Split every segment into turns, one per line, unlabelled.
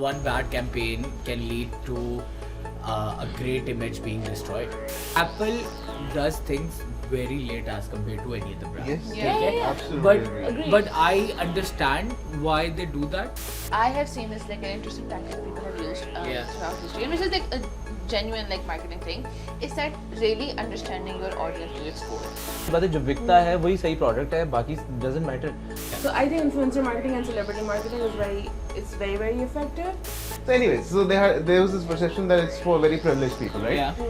one bad campaign can lead to a great image being destroyed. Apple does things very late as compared to any other brand.
Yes,
Yeah.
absolutely.
Agreed.
agree.
But I understand why they do that.
I have seen this like an interesting tactic people have used
Yeah.
throughout history, and which is like a genuine like marketing thing. Is that really understanding your audience to its core?
बात है जो बिकता है वही सही product है बाकी doesn't matter.
So I think influencer marketing and celebrity marketing is very effective.
So anyways, so there was this perception that it's for very privileged people, right?
Yeah.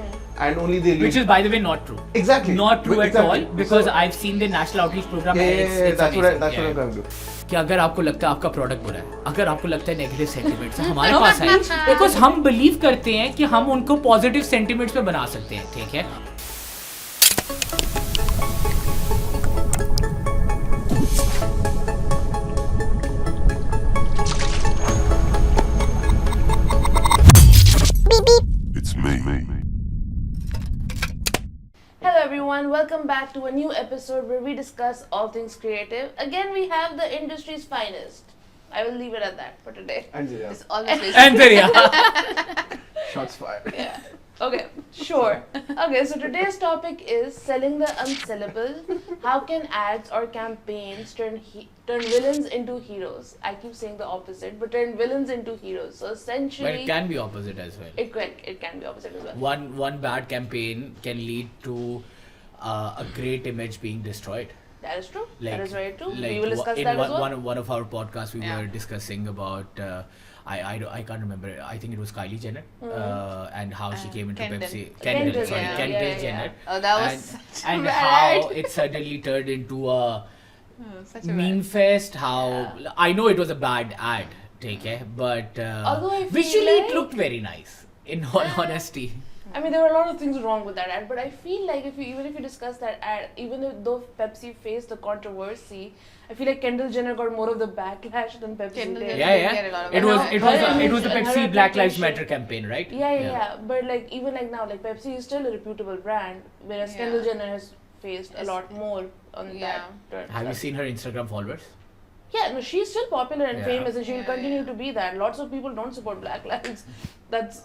And only the elite.
Which is, by the way, not true.
exactly
Not true at
exactly.
all, because
So-
I've seen the national outreach program.
Yeah,
and
yeah, yeah,
it's
that's
amazing.
what I'm
Yeah.
coming to.
कि अगर आपको लगता है आपका product बुरा है, अगर आपको लगता है नेगेटिव सेंटिमेंट्स हमारे पास है, बिकॉज हम बिलीव करते हैं कि हम उनको पॉजिटिव सेंटिमेंट्स पे बना सकते हैं, ठीक है?
It's me.
Hello everyone, welcome back to a new episode where we discuss all things creative. Again, we have the industry's finest. I will leave it at that for today.
Anjali,
It's always basic.
And then yeah.
shots fired.
Yeah. Okay, sure. Okay, so today's topic is selling the unsellable. How can ads or campaigns turn villains into heroes? I keep saying the opposite, but turn villains into heroes. So essentially,
But it can be opposite as well.
it can be opposite as well.
One bad campaign can lead to a great image being destroyed.
That is true. That is very true. We will
wa-
discuss
in
that as
one,
well.
one of our podcasts we
Yeah.
were discussing about I can't remember, I think it was Kylie Jenner and how she came into
Kendall.
Pepsi.
Kendall,
Sorry,
yeah.
Kendall
Yeah.
Jenner.
Oh, that was
and,
such a
and
bad
how
ad.
it suddenly turned into a
Such a
meme
bad.
fest. How I know it was a bad ad, take care, but
Although I feel
visually
like-
it looked very nice. In all honesty,
I mean, there were a lot of things wrong with that ad, but I feel like even if you discuss that ad, even though Pepsi faced the controversy, I feel like Kendall Jenner got more of the backlash than Pepsi
Kendall
did.
Jenner.
yeah,
get a lot of
it was
backlash.
it was
Her
it was the
image and
Pepsi
her
Black Lives
reputation.
Matter campaign, right?
Yeah. But like even like now, like Pepsi is still a reputable brand, whereas
Yeah.
Kendall Jenner has faced a
Yes.
lot more on
Yeah.
that turn.
Have you seen her Instagram followers?
Yeah, no, she's still popular and
Yeah.
famous, and she will
Yeah,
continue
yeah.
to be that. Lots of people don't support Black Lives. That's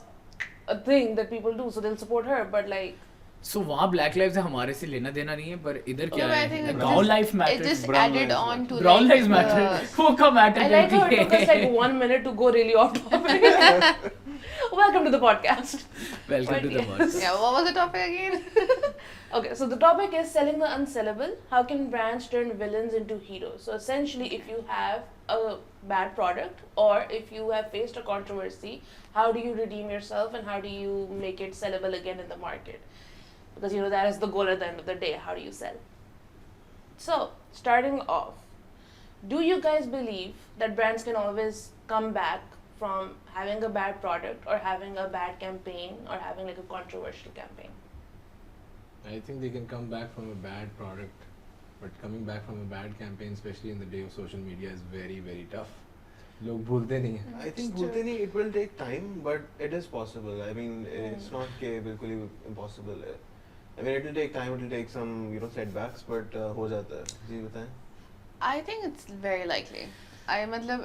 a thing that people do, so they'll support her. But like,
So वहाँ Black Lives से हमारे से लेना देना नहीं है, पर इधर क्या
No, I
है?
think it
Brown
just-
life
It
matters.
just
Brown
added
lives
on to
Brown
like,
lives matter. वो का matter
I like how it
करती
took us like
है.
1 minute to go really off topic. Welcome to the podcast.
Welcome to the
Yes.
podcast.
Yeah, what was the topic again?
Okay, so the topic is selling the unsellable. How can brands turn villains into heroes? So essentially, if you have a bad product or if you have faced a controversy, how do you redeem yourself and how do you make it sellable again in the market? Because you know that is the goal at the end of the day. How do you sell? So, starting off, do you guys believe that brands can always come back from having a bad product or having a bad campaign or having like a controversial campaign?
I think they can come back from a bad product, but coming back from a bad campaign, especially in the day of social media, is very, very tough. लोग भूलते नहीं हैं.
I think भूलते नहीं, it will take time, but it is possible. I mean, it's not कि बिल्कुल ही impossible है. I mean, it will take time, it will take some setbacks, but हो जाता है. जी बताएं.
I think it's very likely.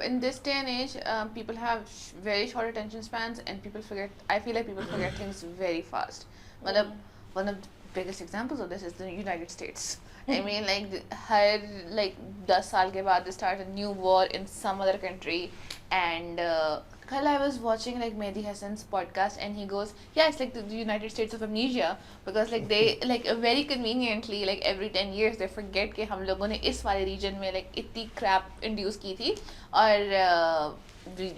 In this day and age, people have very short attention spans, and people forget. I feel like people forget things very fast. One of the biggest examples of this is the United States. I mean, like, 10 साल के बाद they start a new war in some other country, and Kal I was watching like Mehdi Hassan's podcast, and he goes, yeah, it's like the United States of amnesia, because like they like very conveniently like every 10 years they forget कि हम लोगों ने इस वाले region में like इतनी crap induce की थी, और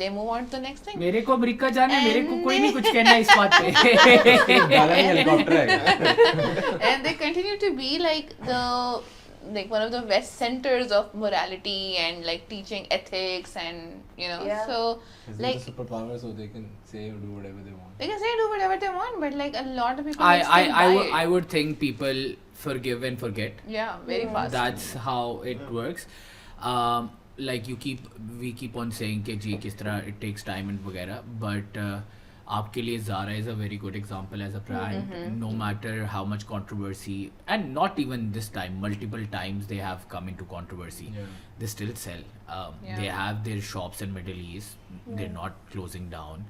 they move on to the next thing.
मेरे को अमेरिका जाना है, मेरे को कोई नहीं कुछ कहना है इस बात पे.
डाला ही हेलीकॉप्टर है.
And they continue to be like one of the best centers of morality and like teaching ethics, and
Yeah.
so
It's
like
a superpower, so they can say or do whatever they want.
they can say do whatever they want, but like a lot of people
I
like, still buy it.
I would think people forgive and forget.
Yeah, very fast.
That's how it works. Like we keep on saying कि जी किस तरह it takes time and वगैरह, but आपके लिए Zara is a very good example as a brand. No matter how much controversy, and not even this time, multiple times they have come into controversy.
Yeah.
They still sell. They have their shops in Middle East. They're not closing down.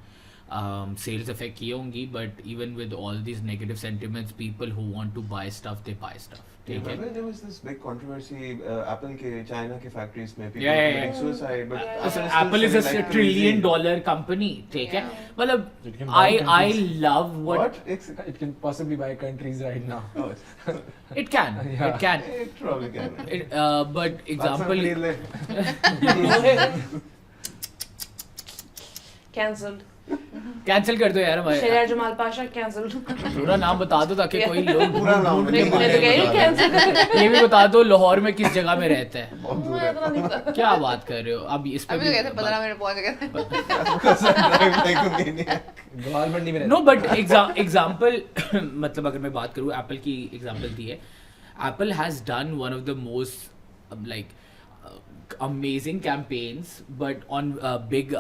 Sales affect की होंगी, but even with all these negative sentiments, people who want to buy stuff, they buy stuff. ठीक है?
Remember there was this big controversy, Apple के China के factories में people
Yeah.
committing suicide, but
So
still
Apple is a
selling like
$1
crazy.
trillion company. ठीक है? मतलब
It can buy
I
countries.
love what
It can possibly buy countries right now.
Oh,
it can.
Yeah.
It can.
it probably can.
But
That's
example.
unbelievable.
Cancelled.
Cancel कर दो यार हमारे
Sharia Jamal Pasha cancelled.
पूरा नाम बता दो ताकि कोई लोग
पूरा नाम
ढूंढ के
नहीं,
मैं तो कह रही हूँ cancel कर
ये भी बता दो लाहौर में किस जगह में रहता है
बहुत दूर है.
इतना नहीं पता.
क्या बात कर रहे हो अब इस पे
अभी तो कहते 15 मिनट पहुंच गए थे.
Because I'm driving like a maniac.
गवाल मंडी में
नो बट एग्जाम्पल मतलब अगर मैं बात करूँ एप्पल की एग्जाम्पल दी है Apple has done one of the most like amazing campaigns but on big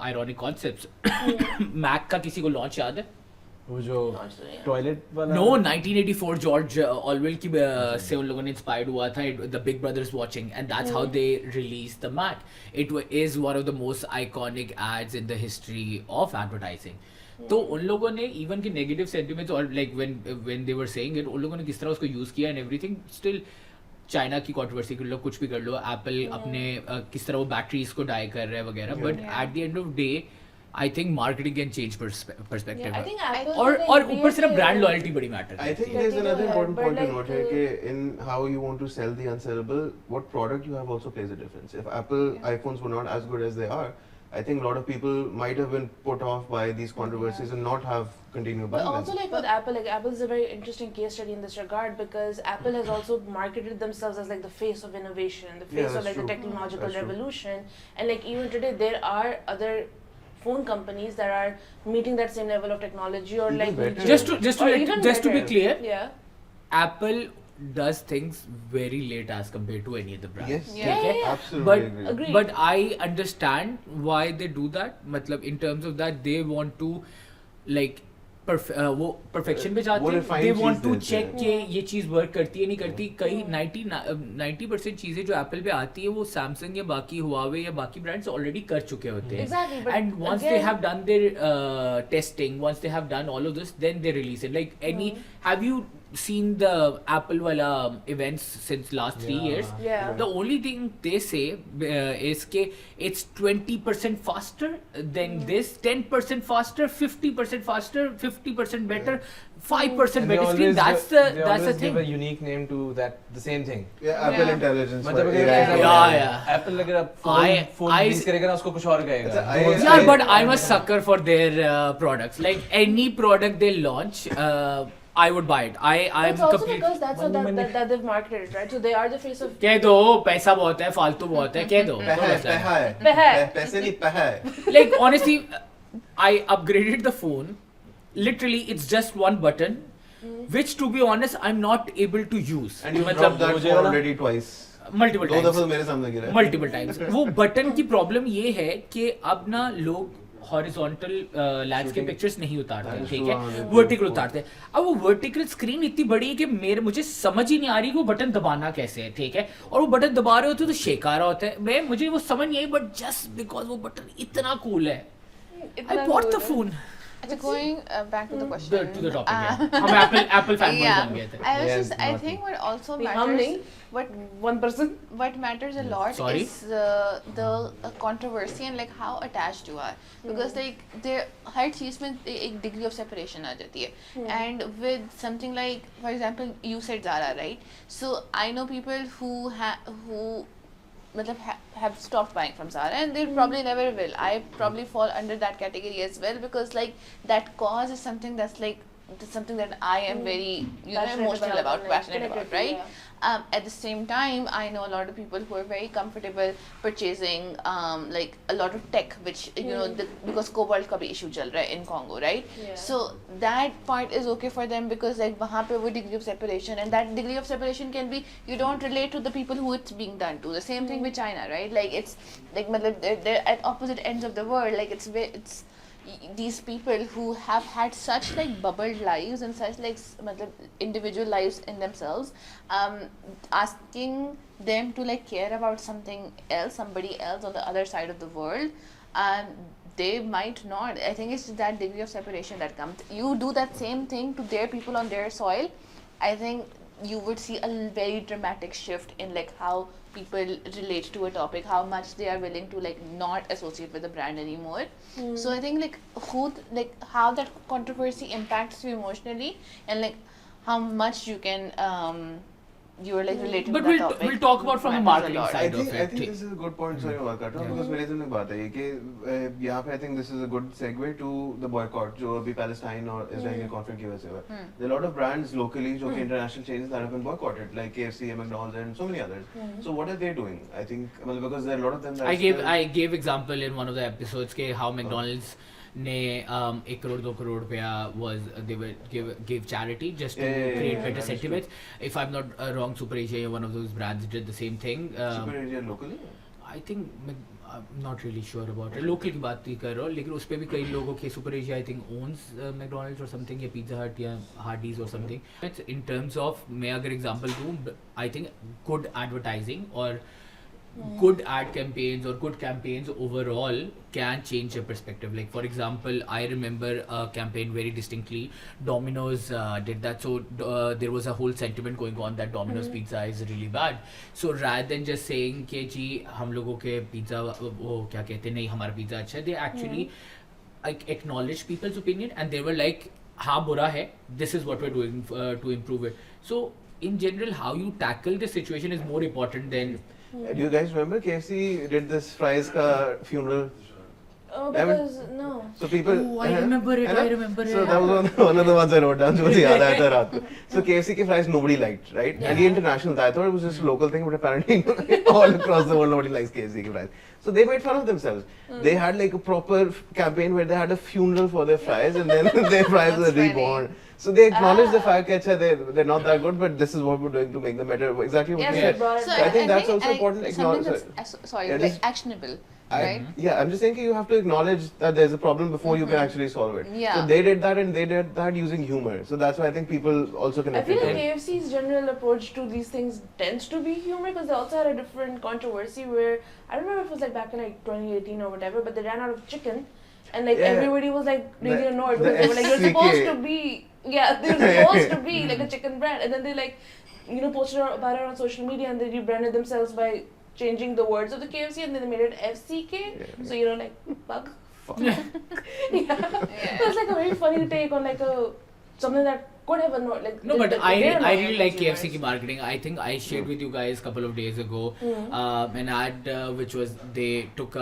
ironic concepts Mac का किसी को लॉन्च याद है
वो जो टॉयलेट वाला
नो 1984 जॉर्ज ऑरवेल की से उन लोगों ने इंस्पायर्ड हुआ था the big brother's watching and that's how they release the Mac it is one of the most iconic ads in the history of advertising तो उन लोगों ने इवन के नेगेटिव सेंटिमेंट्स और like when they were saying it उन लोगों ने किस तरह उसको यूज किया एंड एवरीथिंग स्टिल चाइना की कंट्रोवर्सी कर लो कुछ भी कर लो एप्पल अपने किस तरह वो बैटरीज को डाई कर रहा है वगैरह but at the end of day I think marketing can change perspective
I think Apple
और ऊपर से ना ब्रांड लॉयल्टी बड़ी मैटर
I think
करती है
there's another important
But
point to
like,
note here कि in how you want to sell the unsellable, what product you have also plays a difference. If Apple iPhones were not as good as they are, I think a lot of people might have been put off by these controversies and not have continued
But
buying
also
them.
like with Apple, like Apple is a very interesting case study in this regard because Apple has also marketed themselves as like the face of innovation, the face
Yeah,
of
that's
like the
true.
technological
That's true.
revolution, and like even today there are other phone companies that are meeting that same level of technology or
Even
like
better.
just to
or
let-
even
just to be
better.
clear
yeah.
Apple does things very late as compared to any other brand
Yes,
Yeah,
ठीक है?
yeah, yeah.
absolutely
But
agree.
Agree.
But I understand why they do that. मतलब in terms of that they want to like वो perfection पे जाते
वो
हैं.
refined
They
cheese
want to
देते
check
हैं.
कि ये चीज़ work करती है नहीं करती. कई 90% चीज़ें जो Apple पे आती है वो Samsung या बाकी Huawei या बाकी brands already कर चुके होते हैं.
Exactly, but
And once they
again-
have done their testing, once they have done all of this, then they release it. Like any, have you seen the Apple wala events since last 3 years?
Yeah.
The only thing they say is ke it's 20% faster than this, 10% faster, 50% faster, 50% better, 5%
And they
better screen.
always
That's
give-
the
they always give a
thing.
unique name to that the same thing.
Yeah, Apple
Yeah.
Intelligence.
मतलब
for
अगर
AI.
Yeah, yeah.
Apple अगर आप
I-
phone
I-
release करेगा ना उसको कुछ और कहेगा.
अच्छा,
Those-
Yeah, but I'm a sucker for their products. Like any product they launch, I would buy it. I'm
It's also
complete.
because that's how
Money.
that they've marketed it, right? So they are the face of
कह दो पैसा बहुत है फालतू बहुत है कह दो
पैहा है.
पैहा है.
पैसे नहीं पैहा है.
like honestly I upgraded the phone literally it's just one button which to be honest I'm not able to use
And you
मतलब
dropped that
मुझे
phone
वाला-
already twice.
multiple
दो दफा
times
मेरे सामने गिरा है.
multiple times वो बटन की प्रॉब्लम ये है कि अब ना लोग हॉरिजॉन्टल लैंडस्केप
Shooting.
पिक्चर्स नहीं उतारते
That is
ठीक
true,
है
हाँ,
वर्टिकल उतारते हैं अब वो वर्टिकल स्क्रीन इतनी बड़ी है कि मुझे समझ ही नहीं आ रही कि वो बटन दबाना कैसे है ठीक है और वो बटन दबा रहे होते तो शेक आ रहा होता है मुझे वो समझ नहीं आई बट जस्ट बिकॉज वो बटन इतना कूल है I bought the phone.
Actually, going back to the question.
To the topic. Yeah. हम Apple fanboys
Yeah,
बन गए थे.
I was
Yes,
just. I
not
think what also
Be
matters.
humbling.
What
one person.
what matters a lot
Sorry?
is the controversy and like how attached you are because like there हर चीज में एक degree of separation आ जाती है and with something like for example you said Zara right so I know people who मतलब have stopped buying from Zara and they probably never will. I probably fall under that category as well because like that cause is something that's like something that I am very
Passionate
emotional about,
like,
passionate
connected
about,
to,
right?
yeah.
At the same time, I know a lot of people who are very comfortable purchasing like a lot of tech, which you know because cobalt का भी issue चल रहा है in Congo, right?
Yeah.
So that part is okay for them because like वहाँ पे वो degree of separation and that degree of separation can be you don't relate to the people who it's being done to. The same thing with China, right? Like it's like मतलब they're at opposite ends of the world. Like it's these people who have had such like bubbled lives and such like matlab, individual lives in themselves, asking them to like care about something else, somebody else on the other side of the world, they might not. I think it's that degree of separation that comes. You do that same thing to their people on their soil, I think you would see a very dramatic shift in like how people relate to a topic, how much they are willing to like not associate with the brand anymore. So I think like how that controversy impacts you emotionally, and like how much you can you're like relating
But
to that topic.
we'll talk about from the
matters a
marketing
lot.
side.
I think this is a good point. Sorry, मैं कर रहा हूँ because मेरे दिल में बात है कि यहाँ पे I think this is a good segue to the boycott जो अभी Palestine और Israeli conflict की वजह से हुआ है. There are a lot of brands locally जो कि international chains that have been boycotted like KFC, McDonald's and so many others. So what are they doing? I think because there are a lot of them that
I gave example in one of the episodes के how McDonald's ने 1 crore 2 crore रुपया was they were give charity just to create better sentiments. If I'm not wrong, Super Asia, one of those brands, did the same thing.
Super Asia locally.
I think I'm not really sure about it. Local की बात ही कर रहा हूँ, लेकिन उस पे भी कई लोगों के Super Asia I think owns McDonald's or something या Pizza Hut या Hardee's or something. It's in terms of मैं अगर example दूँ, I think good advertising or good ad campaigns or good campaigns overall can change your perspective. Like for example, I remember a campaign very distinctly. Domino's did that. So there was a whole sentiment going on that Domino's pizza is really bad. So rather than just saying कि जी हम लोगों के pizza वो क्या कहते हैं नहीं हमारा pizza अच्छा है, they actually like acknowledged people's opinion and they were like हाँ बुरा है, this is what we're doing to improve it. So in general, how you tackle the situation is more important than.
Do you guys remember KFC did this fries ka funeral?
Oh, because no.
So people.
Oh, I remember it. I remember
So
it.
that was one of the ones I wrote down. जो मुझे याद आया था रात को. So KFC के fries nobody liked, right? And ये international था. I thought it was just a local thing, but apparently all across the world nobody likes KFC के fries. So they made fun of themselves. They had like a proper campaign where they had a funeral for their fries, and then their fries were
That's funny.
reborn. So they acknowledged the fact that they're not that good, but this is what we're doing to make them better. Exactly what
Yes,
you
they
said.
brought it
So
back.
I think that's also important.
Something
Acknowledge.
that's sorry,
Yeah,
like
just-
actionable, right?
Yeah, I'm just saying you have to acknowledge that there's a problem before you can actually solve it.
Yeah.
So they did that and they did that using humor. So that's why I think people also
I
connected
feel
to
like
it.
KFC's general approach to these things tends to be humor because they also had a different controversy where I don't remember if it was like back in like 2018 or whatever, but they ran out of chicken and like
Yeah.
everybody was like really
The-
annoyed
the
because they were like you're
SCK.
supposed to be they're supposed to be like a chicken brand, and then they like posted about it on social media and they rebranded themselves by changing the words of the KFC and then they made it FCK.
Yeah.
So like bug.
Fuck.
Yeah. It was like a very funny take on like a something that could have annoyed like.
No, but I
did annoy
really like
consumers.
KFC ki marketing. I think I shared with you guys a couple of days ago an ad which was they took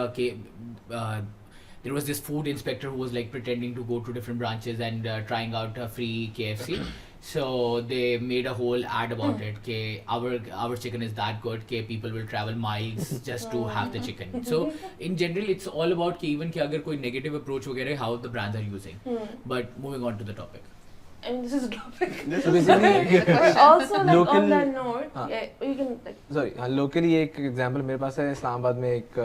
there was this food inspector who was like pretending to go to different branches and trying out a free KFC. So they made a whole ad about it. Ke our chicken is that good. Ke people will travel miles just to have the chicken. So in general, it's all about कि even कि अगर कोई negative approach वगैरह how the brands are using. But moving on to the topic.
I mean, this is a topic.
So basically,
But also, like
Local-
on that note,
हाँ.
yeah, you can like.
Sorry हाँ locally एक example मेरे पास है इस्लामाबाद में एक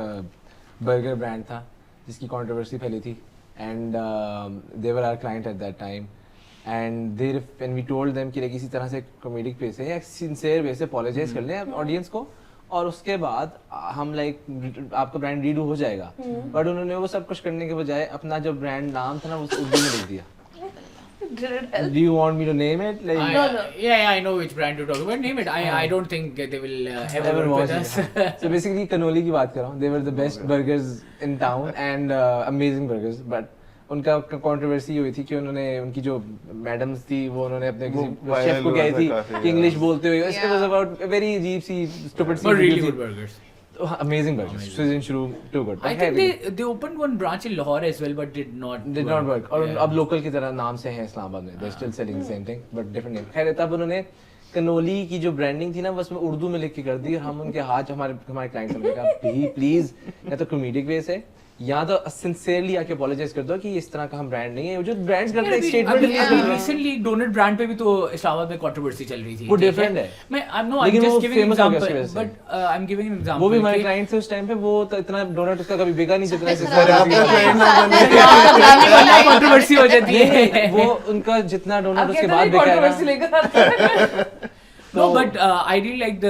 burger brand था जिसकी controversy फैली थी and they were our client at that time and they when we told them कि लाइक इसी तरह से कॉमेडिक वे से या सिंसियर वे से अपोलोजाइज कर लें ऑडियंस को और उसके बाद हम लाइक आपका ब्रांड रीडू हो जाएगा बट उन्होंने वो सब कुछ करने के बजाय अपना जो ब्रांड नाम था ना वो उर्दू में लिख दिया
Did it help?
Do you want me to name it? Like,
No.
Yeah, I know which brand you're talking about. Name it. I don't think they will ever
Ever
work
watch
with us.
it. So basically Connolly की बात कर रहा हूँ. They were the best burgers in town and amazing burgers. But उनका controversy हुई थी कि उन्होंने उनकी जो मैडम्स थी वो उन्होंने अपने किसी शेफ को कही थी कि इंग्लिश बोलते हुए it was about a very अजीब सी stupid सी
But really
video
good
थी.
burgers.
Amazing burgers. Sujan Shuru, too good.
I think they opened one branch in Lahore as well, but did not
work. और
Yeah.
अब local की तरह नाम से है इस्लामाबाद में. They're still selling the same thing, but different name. खैर तब उन्होंने कनोली की जो ब्रांडिंग थी ना बस में उर्दू में लिख के कर दी और हम उनके हाथ हमारे क्लाइंट ने कहा प्लीज या तो कॉमेडिक वे से या तो सिंसियरली आके अपोलोजाइज कर दो कि इस तरह का हम ब्रांड नहीं है जो ब्रांड्स करते हैं स्टेटमेंट
रिसेंटली डोनट ब्रांड पे भी तो इस्लामाबाद में कंट्रोवर्सी चल रही थी
वो different है
मैं आई नो
लेकिन
आई
वो
जस्ट गिविंग
famous हो गया
एग्जांपल
उसकी वजह से।
But I am giving an example
वो भी हमारे क्लाइंट थे उस टाइम पे वो तो इतना डोनट उसका कभी बिका नहीं जितना
It's
इस
not
आपका
okay.
client ना बने।
It's not
कंट्रोवर्सी हो जाती है.
वो उनका जितना डोनट
आप
उसके
कहते
बाद
नहीं
बिका है
controversy
ना,
लेकर आते हैं.
No, but I really like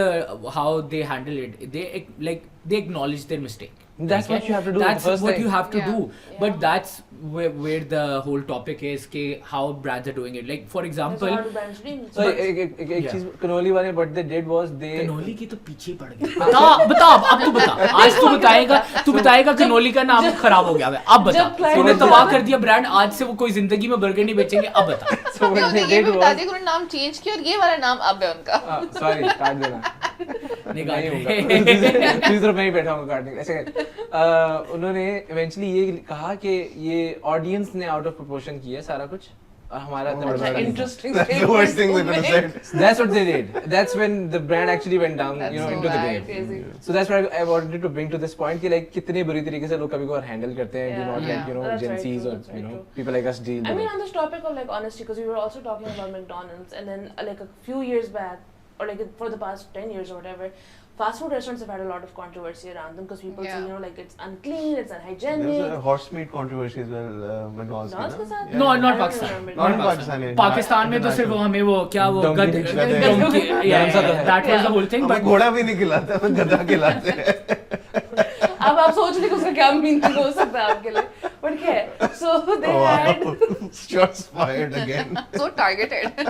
how they handle it. They acknowledge their mistake.
That's what you have to do.
That's
first
what
thing.
you have to
Yeah.
do.
Yeah.
But that's where the whole topic is कि how brands are doing it. Like for
That's
example,
how brands doing.
So
But-
एक
Yeah.
चीज Connolly वाले what they did was they
Connolly की तो पीछे पड़ गए. बता अब तू बता. आज तू बताएगा कनोली का नाम खराब हो गया है. अब बता.
जब client
तूने
होता
तबाह
है
कर दिया ब्रांड. आज से वो कोई जिंदगी में बर्गर नहीं बेचेंगे. अब बता.
so what
उन्होंने
they
ये
did
भी बता
was
दिया कि उन्होंने नाम चेंज किया और ये वाला नाम अब है उनका.
सॉरी काट देना
निकाल
नहीं
रहे.
होगा दूसरी तरफ मैं ही बैठा हूँ काटने ऐसे उन्होंने इवेंचुअली ये कहा कि ये ऑडियंस ने आउट ऑफ प्रोपोर्शन किया है सारा कुछ और हमारा इतना बड़ा
अच्छा,
brand नहीं था.
interesting
That's the worst thing they could have
statement.
said.
That's what they did. That's when the brand actually went down,
That's
you know,
so
into the
bad.
game.
Crazy.
So that's what I wanted to bring to this point कि like कितने बुरी तरीके से लोग कभी कभार handle करते हैं, do
Yeah.
not let you know
That's
Gen
very
Zs
true,
or
that's very
you know
true.
people like us deal
I
with
mean,
it.
on this topic of like honesty, because we were also talking about McDonald's, and then like a few years back, or like for the past 10 years or whatever, fast food restaurants have had a lot of controversy around them because people
Yeah.
say, you know, like it's unclean, it's
There's a
unhygienic.
horse meat controversy as well. McDonald's
McDonald's के साथ?
No,
I
not
don't
Pakistan.
remember.
Not in
Not
Pakistan.
Pakistan में तो सिर्फ वो हमें वो क्या वो
Donkey
गद
नहीं
खिलाते हैं।
donkey- yeah,
गरम सा तो है।
that was the whole thing.
हमें
But
घोड़ा भी नहीं खिलाते, हमें गधा खिलाते हैं.
अब आप सोच लीजिए कि उसका क्या मीनिंग हो सकता है आपके लिए. But yeah, so they had
Wow. Shots fired again.
So targeted.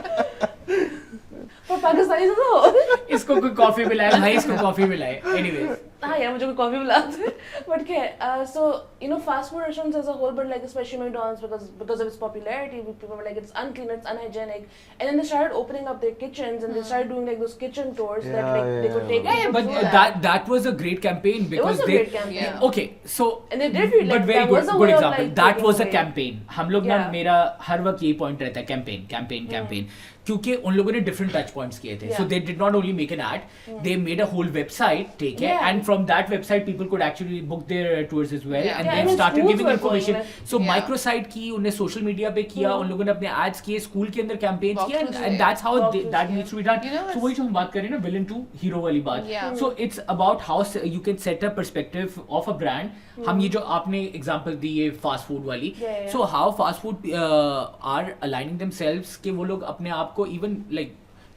for Pakistani तो
इसको कोई कॉफी पिलाए भाई, इसको कॉफी पिलाए. Anyways.
हाँ यार मुझे कोई कॉफी बुलाते हैं. But क्या so you know fast food restaurants as a whole, but like especially McDonald's because of its popularity, people were like it's unclean, it's unhygienic, and then they started opening up their kitchens and they started doing like those kitchen tours that like they could take.
Yeah,
people
but
through
that was a great campaign
it
because
was a
they.
great campaign.
Yeah.
Okay, so.
And they did it, like,
but very
that
good,
was a
good
way of,
example.
like,
That
taking
was a
away.
campaign. हम लोग ना
Yeah.
मेरा हर वक्त यही point रहता है campaign. क्योंकि उन लोगों ने different touch points किए थे. So
Yeah.
they did not only make an ad, they made a whole website, take it,
Yeah.
and from that website people could actually book their tours as well,
Yeah.
and
Yeah,
they
even
started
schools
giving
were
information.
going
So
Yeah.
microsite की उन्हें social media पे किया, उन लोगों ने अपने ads किए, school के अंदर campaigns किए,
Walkthroughs
and
किए.
that's how
Walkthroughs
that
किए.
needs to be done.
You know
So
what's-
वही जो हम बात कर रहे हैं ना villain to hero वाली बात.
Yeah.
So it's about how you can set a perspective of a brand. हम ये जो आपने example दी ये fast food वाली.
Yeah.
So how fast food are aligning themselves कि वो लोग अपने आप को even like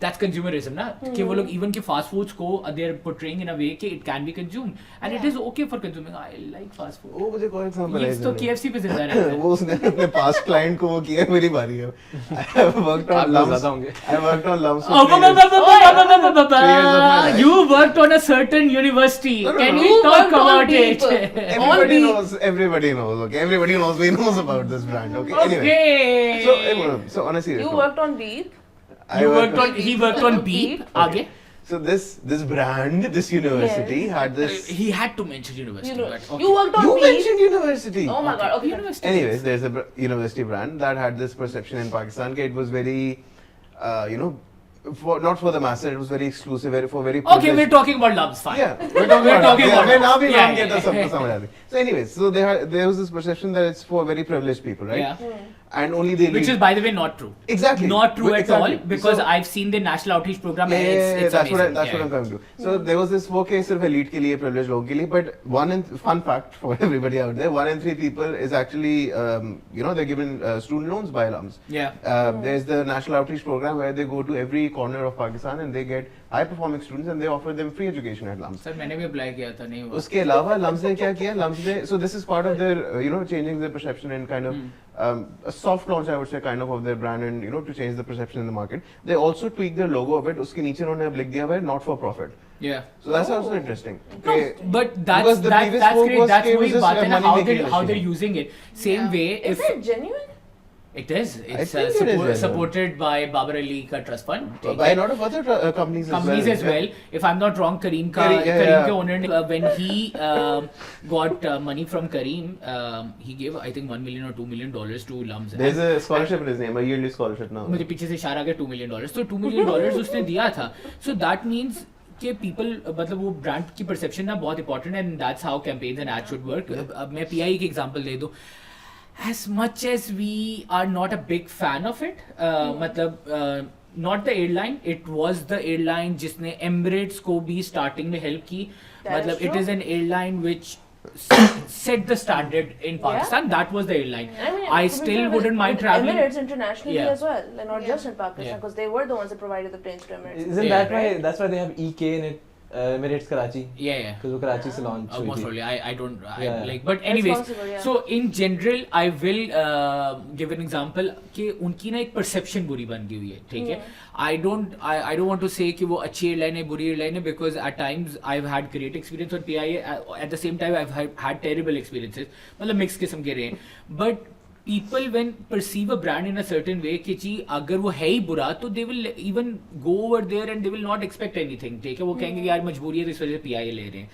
that's consumerism ना कि वो लोग even के fast foods को they're portraying in a way कि it can be consumed and it
Yeah.
is okay for consuming. I like fast food.
वो मुझे कौन सा
ये तो KFC पे जिंदा रहता है.
वो उसने अपने पास क्लाइंट को वो किया, मेरी बारी है. I worked on
आप लोग
lumps.
ज्यादा होंगे.
I worked on lumps.
Oh,
for 3 years. 3 years of my life.
You worked on a certain university.
No, no,
Can
no.
we
You
talk
worked on
about
Beep.
it?
Everybody
All
knows. Everybody knows. Okay, everybody knows. We knows about this brand. Okay. Anyway.
Okay.
So on a serious
You
note,
worked on Beep.
I
You
worked
worked on. He worked on Beep.
Okay.
आगे.
So this brand, this university
Yes.
had this.
He had to mention university.
You know,
but okay.
you worked on
You
Beep.
mentioned university.
Oh my god. Okay.
University.
Anyways, there's a university brand that had this perception in Pakistan. It was very, you know, not for the masses. It was very exclusive, for very.
Okay, we're
privileged-
talking about lumps. Fine.
Yeah, we're talking
We're
about.
talking about
मैं नाम भी
Yeah,
नाम कहता
yeah.
सबको समझ आती. So anyways, so there was this perception that it's for very privileged people, right?
Yeah.
And only they.
Which is, by the way, not true.
exactly
Not true at
exactly.
all because
So-
I've seen the national outreach program.
Yeah,
and
yeah,
it's
that's
amazing.
what I'm coming to. So there was this वो के सिर्फ elite के लिए privileged लोगों के लिए, but fun fact for everybody out there, 1 in 3 people is actually you know they're given student loans by alums.
Yeah.
There's the national outreach program where they go to every corner of Pakistan and they get high performing students and they offer them free education at LUMS.
Sir मैंने भी apply किया था नहीं हुआ.
उसके अलावा lumps ने क्या किया लम्स ने so this is part of their you know changing their perception and kind of a soft launch I would say kind of their brand and you know to change the perception in the market. They also tweak their logo a bit. उसके नीचे उन्होंने अब लिख दिया हुआ है not for profit.
Yeah.
So that's also interesting.
No,
Okay.
but
Because the previous
that's
quote
great.
was
That's
कि it was
वही
just
बात
a
है ना
money
how
making
they're
machine.
using it. Same
Yeah.
way
Is
if
it genuine?
it is, it's
think it is genuine.
supported by Babar Ali ka trust fund. ठीक
By
है.
a lot of other companies
Companies as well. If I'm not wrong, Kareem
Kareem, yeah,
Kareem
yeah.
के owner ने when he got money from Kareem, he gave I think $1 million or $2 million to LUMS.
There's a scholarship in his name, a yearly scholarship now.
मुझे पीछे से इशारा किया $2 million. तो $2 million उसने दिया था. So that means कि people मतलब वो ब्रांड की परसेप्शन ना बहुत इंपॉर्टेंट है and that's how campaigns and ad should work. अब मैं पीआई की एग्जांपल दे दूं. As much as we are not a big fan of it, मतलब not the airline, it was the airline जिसने Emirates को भी starting में help की.
That is
मतलब it
true.
is an airline which set the standard in Pakistan. That was the airline.
I mean,
I
to be
still
fair,
wouldn't
with
mind traveling.
Emirates internationally
Yeah.
as well, like not
Yeah.
just in Pakistan,
Yeah.
because they were the ones that provided the planes to Emirates.
Isn't
Yeah.
that why? That's why they have EK in it. Emirates Karachi.
Yeah, yeah.
Because वो कराची से launch हुई
Most
थी.
probably, I don't
Yeah.
like, but anyways.
Responsible, yeah.
So in general, I will give an example कि उनकी ना एक perception बुरी बन गई हुई है, ठीक है? I don't want to say कि वो अच्छी airline है, बुरी airline है, because at times I've had great experience on PIA. At the same time, I've had terrible experiences. मतलब mixed किस्म के रहे हैं. But people when perceive a brand in a certain way कि जी अगर वो है ही बुरा तो they will even go over there and they will not expect anything, ठीक है? वो कहेंगे कि यार मजबूरी है तो इस वजह से PIA ले रहे हैं.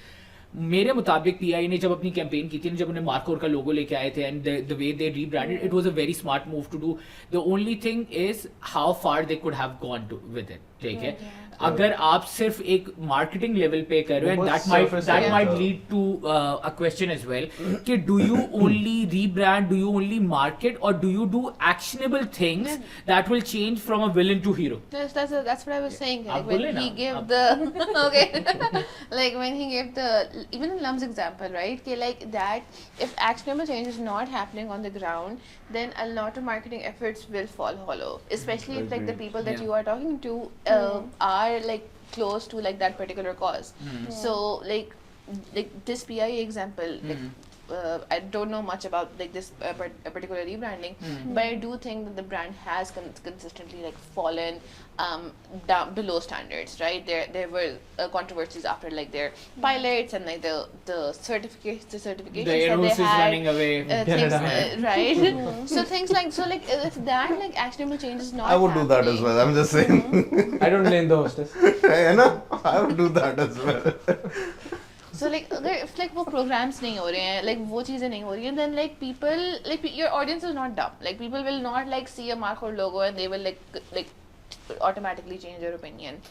मेरे मुताबिक PIA ने जब अपनी कैंपेन की थी, जब उन्हें मार्कोर का लोगो लेके आए थे and the way they rebranded, it was a very smart move to do. The only thing is how far they could have gone to with it, ठीक है? अगर आप सिर्फ एक मार्केटिंग लेवल पे कर रहे हो,
बहुत
that
surface
might
level
lead to a question as well कि do you only rebrand, do you only market, और do you do actionable things that will change from a villain to hero?
That's what I was saying.
आप
Like when
बोले
he
ना,
gave
आप-
the okay, like when he gave the even in Lum's example, right? Okay, like that, if actionable change is not happening on the ground, then a lot of marketing efforts will fall hollow. Especially if like the
Agreed.
people that
Yeah.
you are talking to are like close to like that particular cause. So like this PIA example, like I don't know much about like this particular rebranding, but I do think that the brand has consistently like fallen down below standards, right? There were controversies after like their pilots and like the certifications
The
that
Aeros
they
is
had.
running away.
Things, right? So things like like if that like actionable change is not
I would do that as
happening-
well. I'm just saying.
I don't blame the hostess.
है ना? I would do that as well.
So like अगर if like वो programs नहीं हो रहे हैं, like वो चीज़ें नहीं हो रही हैं, then like people like your audience is not dumb. Like people will not like see a Markor logo and they will like automatically change their opinion.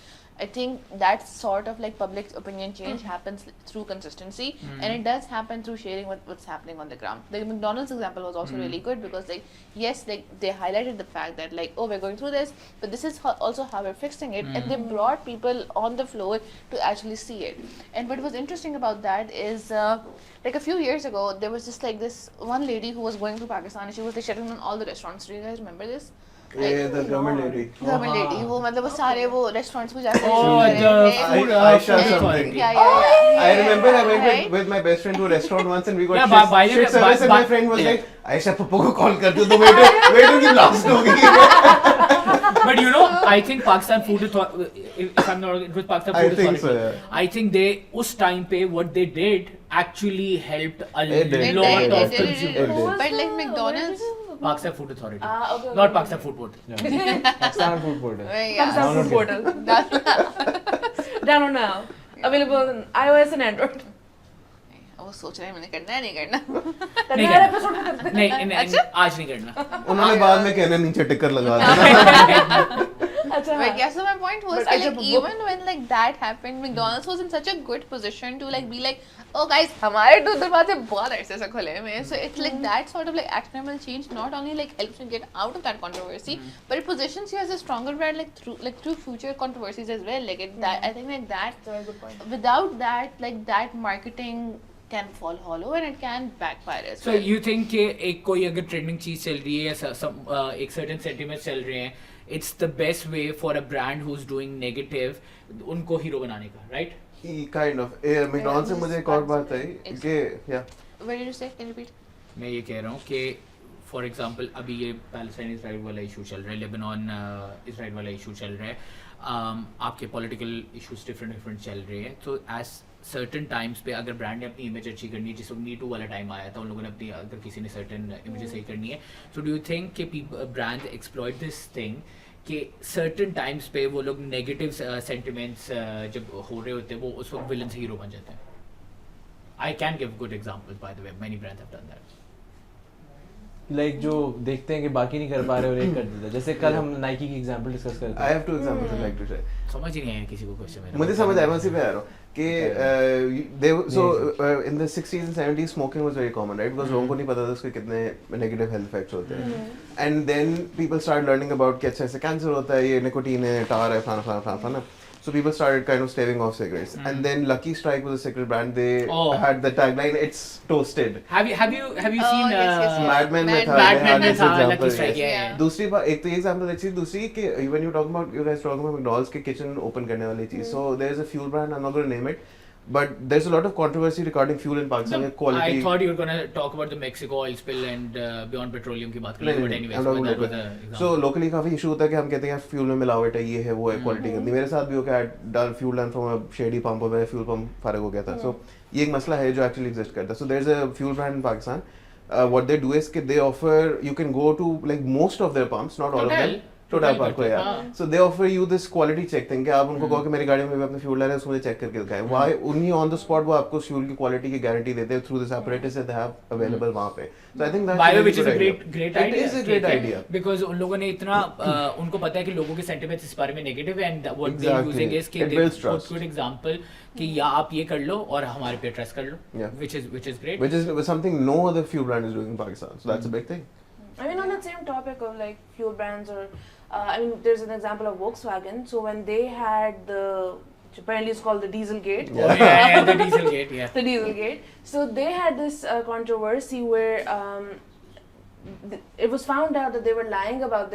I think that sort of like public opinion change happens through consistency, and it does happen through sharing what's happening on the ground. The McDonald's example was also really good because like yes, like they highlighted the fact that like oh we're going through this, but this is also how we're fixing it, and they brought people on the floor to actually see it. And what was interesting about that is like a few years ago there was just like this one lady who was going to Pakistan and she was like shutting down all the restaurants. Do you guys remember this?
Yeah, the government lady.
Government lady, वो मतलब वो सारे वो restaurants को जाकर
Oh,
shoot
the
कर रहे थे.
food
Aisha
food
something.
authority.
Yeah.
I remember I went
Right?
with my best friend to a restaurant once and we got
Yeah,
shit,
by the
shit
way,
service and my
by-
friend was
yeah.
like, Aisha Pappu को call कर दो तो waiter की blast हो गई.
But you know, I think Pakistan Food Authority, if I'm not wrong, it was Pakistan
I
Food
think
Authority.
so, yeah.
I think they, उस time पे what they did actually helped a
It did.
lot
It
of
did.
consumers.
It did.
But like McDonald's,
Pakistan Food Authority.
Okay.
Not Pakistan Food Board.
Pakistan food portal.
yeah.
Pakistan Food Portal. Download now. Available on iOS and Android.
वो सोच रहे हैं मैंने करना है नहीं करना.
नहीं
हर
करना.
episode में करते हैं.
नहीं, आज नहीं करना.
उन्होंने बाद में कहना नीचे टिकर लगा देना.
अच्छा
But yeah, so my point was
But
that,
I
like
just-
even when like that happened, McDonald's was in such a good position to like be like, oh guys, हमारे दो दरवाजे बहुत ऐसे से खुले हुए हैं. So it's like that sort of like actionable change not only like helps you get out of that controversy, but it positions you as a stronger brand like through future controversies as well. Like it, that I think like that
That's a very good point.
without that like that marketing can fall hollow and it can backfire as
So
well.
you think कि एक कोई अगर trending चीज चल रही है या एक certain sentiments चल रहे हैं, it's the best way for a brand who's doing negative उनको हीरो बनाने का, right?
Kind of. McDonald's से मुझे एक और बात आई कि yeah.
What did you say? Can you repeat?
मैं ये कह रहा हूँ कि फॉर एग्जांपल अभी ये पैलेस्टाइन इसराइल वाला इशू चल रहा है, लेबनान इसराइल वाला इशू चल रहा है, आपके पॉलिटिकल इश्यूज डिफरेंट चल रहे हैं. तो एज सर्टन टाइम्स पे अगर ब्रांड ने अपनी इमेज अच्छी करनी है, जिसमें मी टू वाला टाइम आया था, उन लोगों ने अपनी अगर किसी ने सर्टन इमेज सही करनी है, सो डू यू थिंक कि ब्रांड एक्सप्लॉइट दिस थिंग कि सर्टन टाइम्स पे वो लोग नेगेटिव सेंटिमेंट्स जब हो रहे होते हैं वो उस वक्त विलन से हीरो बन जाते हैं? I can give good examples, by the way. Many brands have done that.
Like जो देखते हैं कि बाकी नहीं कर पा रहे और एक कर देता है. जैसे कल हम नाइकी की एग्जांपल डिस्कस करते
I
हैं.
have two examples I'd like to share.
समझ ही नहीं आया किसी को क्वेश्चन मेरा.
मुझे समझ आया, मैं उसी पे आ रहा हूँ कि in the 60s and 70s smoking was very common, right? Because लोगों को नहीं पता था उसके कितने negative health effects होते हैं. And then people started learning about कि अच्छा ऐसे कैंसर होता है, ये निकोटीन है, टार है, फलाना. So people started kind of staving off cigarettes. And then Lucky Strike was a cigarette brand. They
Oh.
had the tagline, "It's toasted."
Have you
Oh,
seen
yes, yes, yes.
Mad Men में था,
Mad
they
Men
had
में
this
था,
example,
Lucky Strike,
yes.
yeah,
Yeah.
yeah.
दूसरी बात, एक तो ये example अच्छी, दूसरी कि when you talking about, you guys talking about McDonald's के kitchen open करने वाली चीज. So there's a fuel brand, I'm not going to name it, but there's a lot of controversy regarding fuel in Pakistan.
No,
Quality.
I thought you were gonna talk about the Mexico oil spill and Beyond Petroleum की बात कर
नहीं,
रहे थे, but
नहीं,
anyways,
I'm not
but
gonna
that
do
was
it.
a example.
So locally काफी issue होता है कि हम कहते हैं फ्यूल में मिलावट है, ये है वो है, क्वालिटी गंदी. मेरे साथ भी हो गया, done fuel done from a shady pump, और मेरा फ्यूल पंप फारग हो गया था. So ये एक मसला है जो एक्चुअली एग्जिस्ट करता है. So there's a fuel brand in Pakistan. What they do is कि they offer, you can go to like most of their pumps, not all of them. Total pump को,
हाँ.
yeah. So they offer you this quality check thing कि आप उनको कहो कि मेरी गाड़ी में अपने फ्यूल डालें, उसको मुझे चेक करके दिखाएं. Why उन्हीं on the spot वो आपको फ्यूल की क्वालिटी की गारंटी देते हैं through this apparatus that they have available वहाँ पे. So I think that's
By the way,
a
which is a
good
great
idea.
idea.
It is a great
ठीक है?
idea.
Because उन लोगों ने इतना उनको पता है कि लोगों के sentiments इस बारे में negative है, and what they're
Exactly.
using is कि
It
they
builds
put
trust.
good example कि या आप ये कर लो और हमारे पे trust कर लो,
Yeah.
which is great.
Which is something no other fuel brand is doing in Pakistan. So that's a big thing.
I mean, on that same topic of like fuel brands, or I mean, there's an example of Volkswagen. So when they had which apparently is called the Dieselgate.
Oh, yeah, the Dieselgate, yeah.
The Dieselgate. So they had this controversy where it was found out that they were lying about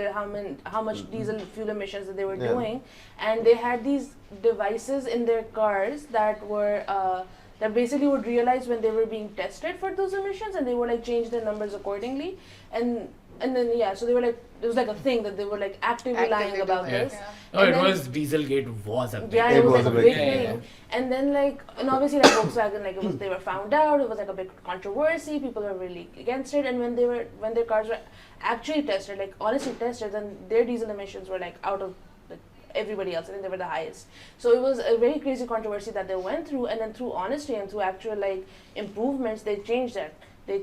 how much diesel fuel emissions that they were
Yeah.
doing, and they had these devices in their cars that were that basically would realize when they were being tested for those emissions, and they would like change their numbers accordingly, and then yeah, so they were like, it was like a thing that they were like actively lying about
doing it,
this.
yeah.
Oh,
And
it
then-
was Dieselgate was a big
Yeah,
It
it was
was
like
a
a
big
big
thing.
thing. And then like, and obviously like Volkswagen, like it was, they were found out, it was like a big controversy, people were really against it, and when their cars were actually tested, like honestly tested, then their diesel emissions were like out of like everybody else. I think they were the highest. So it was a very crazy controversy that they went through, and then through honesty and through actual like improvements, they changed that. They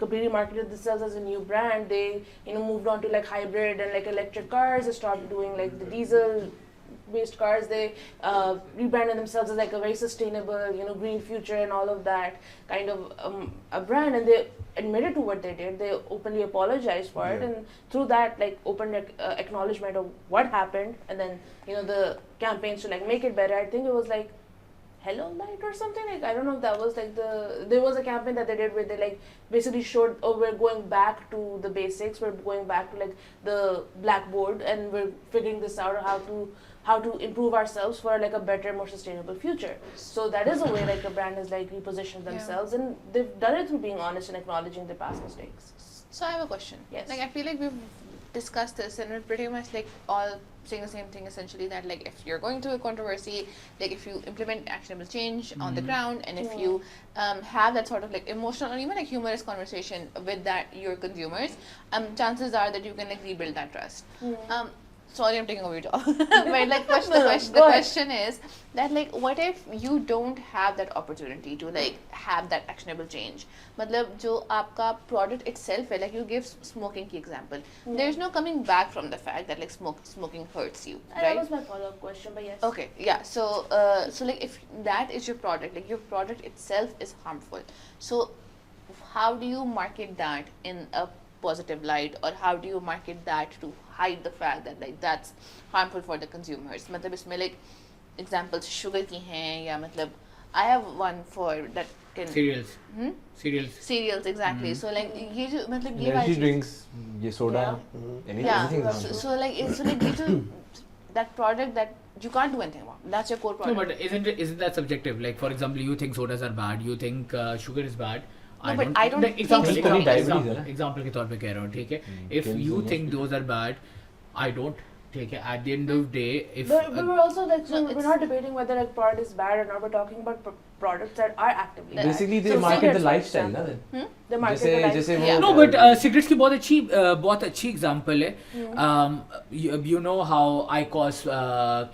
completely marketed themselves as a new brand. They moved on to like hybrid and like electric cars. They stopped doing like the diesel based cars. They rebranded themselves as like a very sustainable green future and all of that kind of a brand, and they admitted to what they did. They openly apologized for it,
Yeah.
and through that like open acknowledgement of what happened, and then the campaigns to like make it better. I think it was like Hello Light or something, like I don't know if that was like there was a campaign that they did where they like basically showed, oh, we're going back to the basics, we're going back to like the blackboard, and we're figuring this out, how to improve ourselves for like a better, more sustainable future. So that is a way like a brand has like repositioned themselves, and they've done it through being honest and acknowledging their past mistakes.
So I have a question.
Yes.
Like I feel like we've discussed this and we're pretty much like all saying the same thing essentially, that like if you're going through a controversy, like if you implement actionable change on the ground, and if you have that sort of like emotional or even like humorous conversation with your consumers, chances are that you can like rebuild that trust. Sorry, I'm taking over your job. But like the question is that like what if you don't have that opportunity to like have that actionable change? मतलब जो आपका product itself है, like you give smoking की example. There's no coming back from the fact that like smoking hurts you,
And
right?
that was my follow-up question, but yes.
Okay, yeah. So like if that is your product, like your product itself is harmful. So how do you market that in a positive light, or how do you market that to hide the fact that like that's harmful for the consumers? मतलब इसमें like examples sugar की हैं, या मतलब I have one for that can
Cereals.
cereals exactly. So like ये जो मतलब ये
Energy
वाली
drinks, ये soda, anything
yeah.
harmful.
So like ये जो that product that you can't do anything about. That's your core
No,
product.
but isn't that subjective? Like for example, you think sodas are bad, you think sugar is bad.
No, but I don't
like,
think
example,
so.
example,
Diabetes
example,
है ना?
example के तौर पे कह रहा हूँ, ठीक है? If
kills
you
almost
think
people.
those are bad, I don't. ठीक है? At the end of the day, if
But we're also like, so
No,
we're
it's-
not debating whether like product is bad or not. We're talking about products that are actively bad.
Basically, they
So
market the
cigarettes, for
lifestyle, ना
example.
then.
They market
जैसे
the
जैसे
lifestyle.
वो
no, but cigarettes की बहुत अच्छी example है. You know how IQOS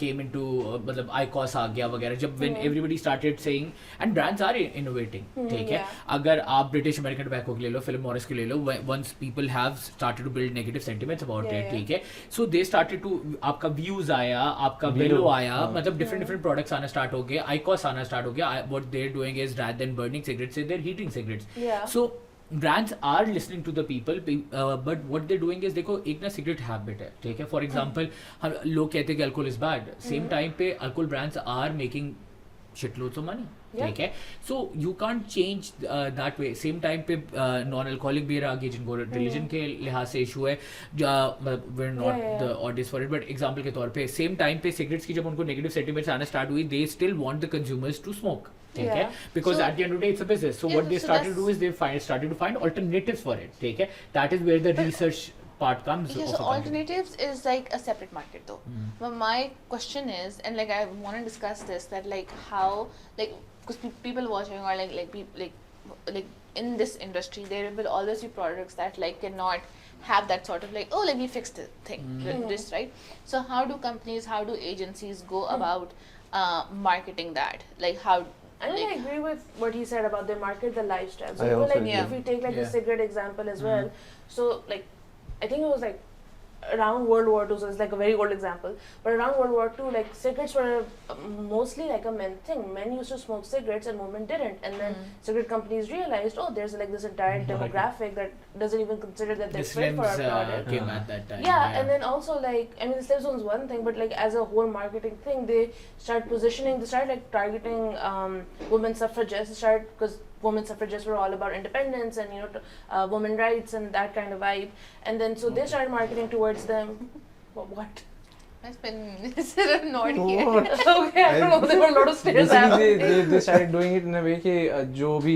came into मतलब IQOS आ गया वगैरह जब when everybody started saying, and brands are innovating, ठीक है?
yeah.
अगर आप British American tobacco को ले लो, Philip Morris को ले लो, once people have started to build negative sentiments about
Yeah,
it,
yeah.
ठीक है? So they started to आपका views आया, आपका
Velo,
Velo आया,
हाँ.
मतलब different products आना start हो गए, IQOS आना start हो गया. What they're doing is rather than burning cigarettes, they're heating cigarettes.
Yeah.
So brands are listening to the people, but what they're doing is देखो एक ना cigarette habit है, ठीक है? For example, हम लोग कहते हैं कि alcohol is bad. Same time पे alcohol brands are making shitloads of money. ठीक है? So you can't change that way. Same time पे non-alcoholic beer आ गई जिनको religion के लिहाज से issue है, we're not the audience for it. But example के तौर पे same time पे cigarettes की जब उनको negative sentiments आना start हुई, they still want the consumers to smoke. ठीक है? Because
So-
at the end of the day, it's a business. So
Yeah,
what they
so
started to do
that's-
is they started to find alternatives for it. ठीक है? That is where the research part comes.
Yeah,
of
so
a company.
alternatives is like a separate market though. But my question is, and like I want to discuss this, that like how, like, because people watching or like in this industry, there will always be products that like cannot have that sort of like, oh, let me fix the thing, this, right? So how do companies, how do agencies go about marketing that? Like how?
I mean, I
like,
agree with what he said about they market the lifestyle. So
I
you know,
also
like
agree.
if we take like the
Yeah.
cigarette example as well, so like I think it was like around World War II, so it's like a very old example. But around World War II, like cigarettes were mostly like a men thing. Men used to smoke cigarettes and women didn't. And then cigarette companies realized, oh, there's like this entire demographic that doesn't even consider that
The
they're fit for our
Slims
product.
came at that time.
Yeah, and then also like I mean, the Slims one's one thing, but like as a whole marketing thing, they start positioning, they start like targeting women suffragists, because women suffragists were all about independence and women rights and that kind of vibe, and then so they started marketing towards them. What?
I've been sort of not here.
What?
Okay, I don't know. There were a lot of stairs.
Basically, they started doing it in a way कि जो भी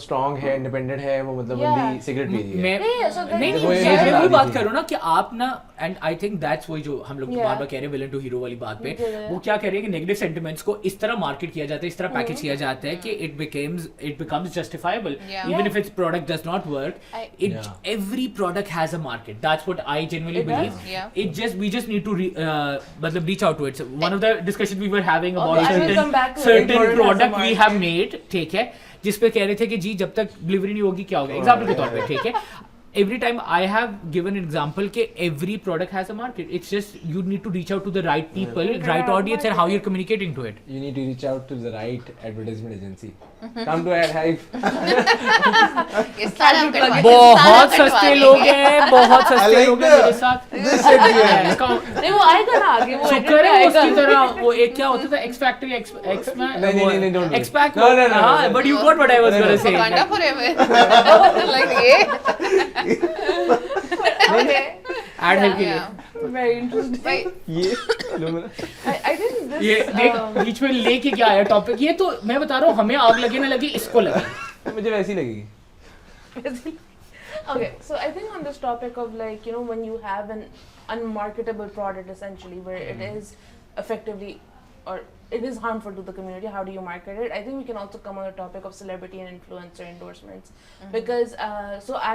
strong है, independent है, वो मतलब
Yeah.
only cigarette P रही है.
मैं
Yeah, so then
नहीं
you
नहीं
get-
मैं वही बात
थी.
कर रहा हूँ ना कि आप ना एंड आई थिंक दैट्स वही जो हम लोग
Yeah.
बार बार कह रहे हैं विलन टू हीरो वाली बात पे
Yeah.
वो क्या कह रहे हैं कि नेगेटिव सेंटिमेंट्स को इस तरह मार्केट किया जाता है इस तरह पैकेज किया जाता है कि it becomes justifiable
Yeah.
Even if it's product does not work
I-
it
Yeah.
Every product has a market that's what I genuinely
It does.
Believe
Yeah.
it just we just need to मतलब reach out to it. So one of the discussions we were having about
Okay, I will come back to it.
certain
Product has a
product we have
market.
made, ठीक है, जिस पे कह रहे थे कि जी जब तक डिलीवरी नहीं होगी क्या होगा, एग्जाम्पल के तौर पे, ठीक है. Every time I have given an example कि every product has a market. It's just you need to reach out to the right people, right audience, and how you're communicating to it.
You need to reach out to the right advertisement agency. Come to Ad Hype.
ये सारा कटवा के,
बहुत
सारा
सस्ते
कटवा
लोग
देंगे।
हैं, बहुत
I
सस्ते
like
लोग हैं
the-
मेरे साथ.
This at the end.
नहीं वो आएगा ना आगे वो edit
शुक्र
में
है
आएगा।
उसकी तरह वो एक क्या होता था एक्स फैक्ट्री एक्स
नहीं, don't do it.
Expect
No, no, no.
But you got what I was gonna say.
Wakanda forever. Like ये.
Okay.
ऐड हेल्प के लिए
Yeah.
Very interesting.
Wait,
ये
I think this.
ये देख बीच में लेके क्या आया टॉपिक. ये तो मैं बता रहा हूँ हमें आग लगे ना लगे इसको लगे.
मुझे वैसी लगेगी.
Okay, so I think on this topic of like when you have an unmarketable product essentially where it is effectively or it is harmful to the community, how do you market it? I think we can also come on the topic of celebrity and influencer endorsements because so I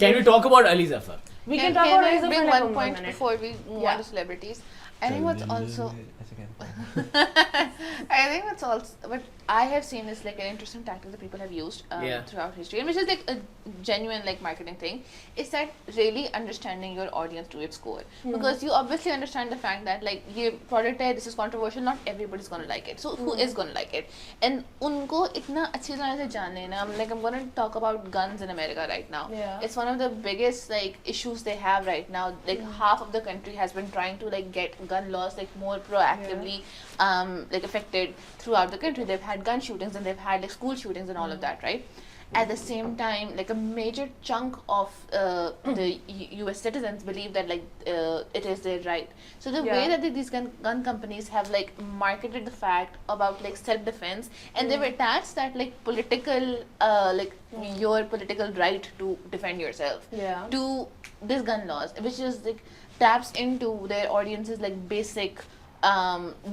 Can we talk about Ali Zafar?
we can talk about
I
Aliza
bring
for like
one point
minute.
before we move
Yeah.
on to celebrities? I think what's also
ऐसे कहते हैं.
I think what's also what I have seen is like an interesting tactic that people have used
Yeah.
throughout history, and which is like a genuine like marketing thing, is that really understanding your audience to its core. Because you obviously understand the fact that like ये product है, this is controversial, not everybody's gonna like it. So who is gonna like it? And उनको इतना अच्छी तरह से जान लेना. I'm gonna talk about guns in America right now.
Yeah.
It's one of the biggest like issues they have right now. Like half of the country has been trying to like get gun laws like more proactively like affected throughout the country. They've had gun shootings and they've had like school shootings and all of that, right? At the same time, like a major chunk of the U.S. citizens believe that like it is their right. So the way
Yeah.
that these gun companies have like marketed the fact about like self-defense, and they've attached that like political like your political right to defend yourself
Yeah.
to these gun laws, which is like taps into their audience's like basic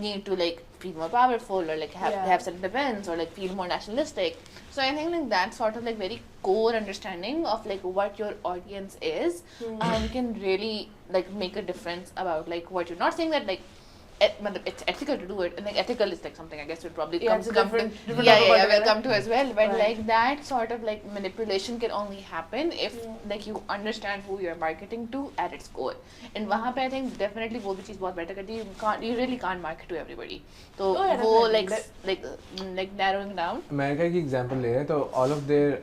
need to like feel more powerful or like have self-defense or like feel more nationalistic. So I think like that sort of like very core understanding of like what your audience is can really like make a difference about like what you're not saying that like it's ethical to do it, and like ethical is like something I guess would probably
Yeah,
come,
it's a
come
different-
to,
different
yeah,
topic
yeah,
altogether.
we'll come to as well. But
Right.
like that sort of like manipulation can only happen if like you understand who you're marketing to at its core. And वहाँ पे I think definitely वो भी चीज़ बहुत better करती है. You really can't market to everybody. तो
Oh, yeah,
वो
definitely.
like narrowing down.
America की एग्जांपल ले रहे हैं तो ऑल ऑफ देयर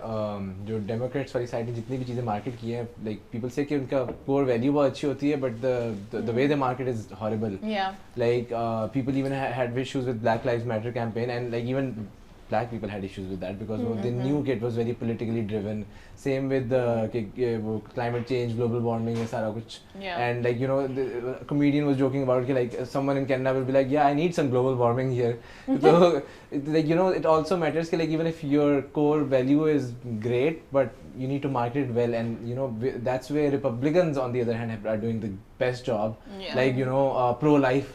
जो डेमोक्रेट्स वाली साइड ने जितनी भी चीज़ें मार्केट की हैं लाइक पीपल से कि उनका कोर वैल्यू बहुत अच्छी होती है but the way they market is horrible
Yeah.
like people even had issues with Black Lives Matter campaign and like even black people had issues with that because they knew it was very politically driven. Same with climate change, global warming and सारा कुछ.
Yeah.
And like you know the comedian was joking about it, like someone in Canada will be like, yeah, I need some global warming here. So like you know it also matters कि like even if your core value is great but you need to market it well and you know that's where Republicans on the other hand are doing the best job.
Yeah.
Like you know pro life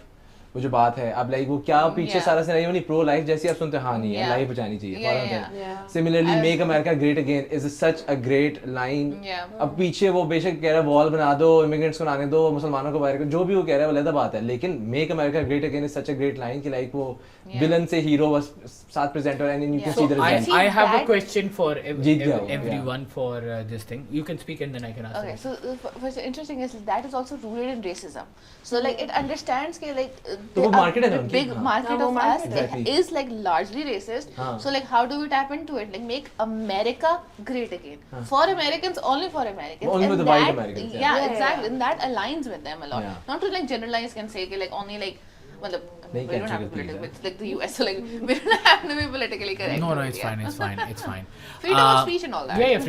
वो जो बात है अब like वो क्या पीछे
Yeah.
सारा scenario नहीं प्रो लाइफ जैसी आप सुनते हैं हाँ नहीं है
Yeah.
लाइफ बचानी चाहिए
Yeah,
for
yeah.
Yeah.
Similarly
I-
make America great again is such a great line
Yeah.
अब पीछे वो बेशक कह रहा है वॉल बना दो इमिग्रेंट्स को आने दो मुसलमानों को बाहर करो जो भी वो कह रहा है वो अलग बात है लेकिन make America great again is such a great line कि लाइक वो
Yeah.
विलन से हीरो बस साथ प्रेजेंट हो रहा है and you can
Yeah.
See the
So,
I,
result
see
I have a
that-
question for
जीत गया वो,
everyone for this thing. You can speak and then I can ask.
Okay,
it.
so what's interesting is that is also rooted in racism. So like it understands कि like
तो वो
the-
market है ना
the
उनकी,
big
हाँ.
market
हाँ, वो
of
market
us
है.
Exactly.
is like largely racist.
हाँ.
So like how do we tap into it? Like make America great again
हाँ.
for Americans, only for Americans.
Only
And
with the white
that-
Americans, yeah.
Yeah,
Yeah,
exactly.
yeah.
And that aligns with them a lot.
Yeah.
Not to like generalize and say कि like only like मतलब
नहीं
we don't have to
cancel
political,
करती
it's like the US, so like we don't have to be politically correct.
No, it's
Yeah.
fine. It's fine. It's fine.
Freedom of speech and all that.
Yeah,